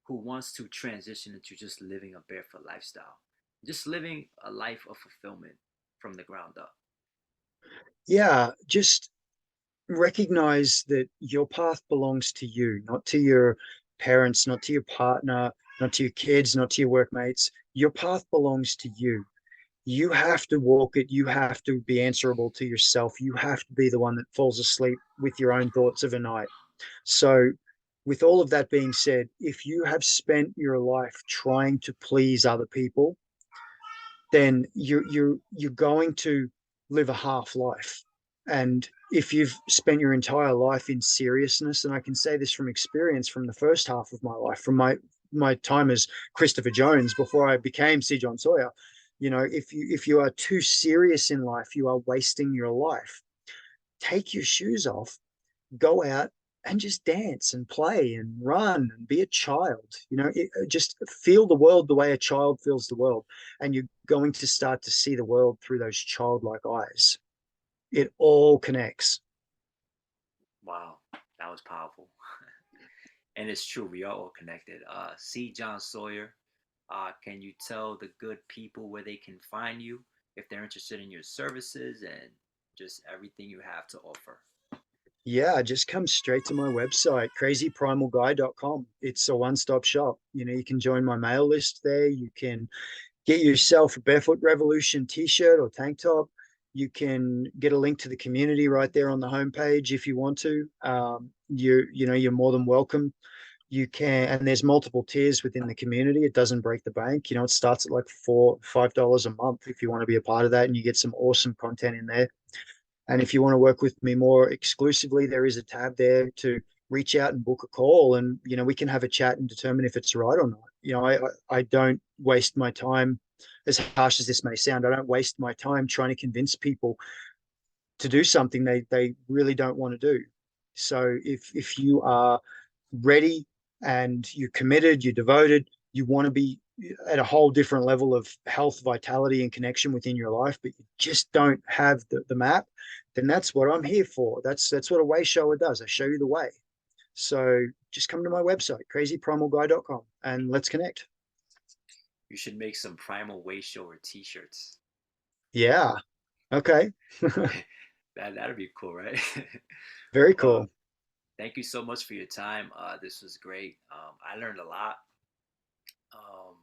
who wants to transition into just living a barefoot lifestyle, just living a life of fulfillment from the ground up? Yeah, just recognize that your path belongs to you, not to your parents, not to your partner, not to your kids, not to your workmates. Your path belongs to you. You have to walk it. You have to be answerable to yourself. You have to be the one that falls asleep with your own thoughts of a night. So, with all of that being said, if you have spent your life trying to please other people, then you're going to live a half life. And if you've spent your entire life in seriousness, and I can say this from experience from the first half of my life, from my time as Christopher Jones before I became C. John Sawyer, if you are too serious in life, you are wasting your life. Take your shoes off, go out and just dance and play and run and be a child. Just feel the world the way a child feels the world. And you're going to start to see the world through those childlike eyes. It all connects. Wow, that was powerful. And it's true, we are all connected. C. John Sawyer, can you tell the good people where they can find you if they're interested in your services and just everything you have to offer? Yeah, just come straight to my website, crazyprimalguy.com. It's a one-stop shop. You can join my mail list there. You can get yourself a Barefoot Revolution t-shirt or tank top. You can get a link to the community right there on the homepage if you want to. You're more than welcome. You can, and there's multiple tiers within the community. It doesn't break the bank. It starts at like $5 a month if you want to be a part of that, and you get some awesome content in there. And if you want to work with me more exclusively, there is a tab there to reach out and book a call, and we can have a chat and determine if it's right or not. I don't waste my time, as harsh as this may sound. I don't waste my time trying to convince people to do something they really don't want to do. So if you are ready and you're committed, you're devoted, you want to be at a whole different level of health, vitality, and connection within your life, but you just don't have the map, then that's what I'm here for. That's what a way shower does. I show you the way. So just come to my website, crazyprimalguy.com, and let's connect. You should make some Primal Waist Shower t-shirts. Yeah. Okay. That'd be cool, right? Very Well, cool. thank you so much for your time. This was great. I learned a lot. Um,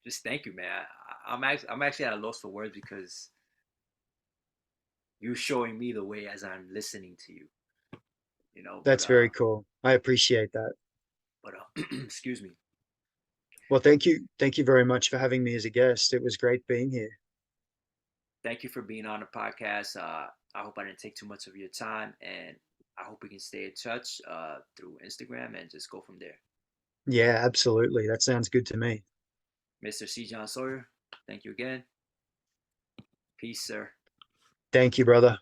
just thank you, man. I'm actually at a loss for words because you're showing me the way as I'm listening to you. You know, but That's very cool. I appreciate that. but excuse me. Well, thank you. Thank you very much for having me as a guest. It was great being here. Thank you for being on the podcast. I hope I didn't take too much of your time, and I hope we can stay in touch through Instagram and just go from there. Yeah, absolutely. That sounds good to me. Mr. C. John Sawyer, thank you again. Peace, sir. Thank you, brother.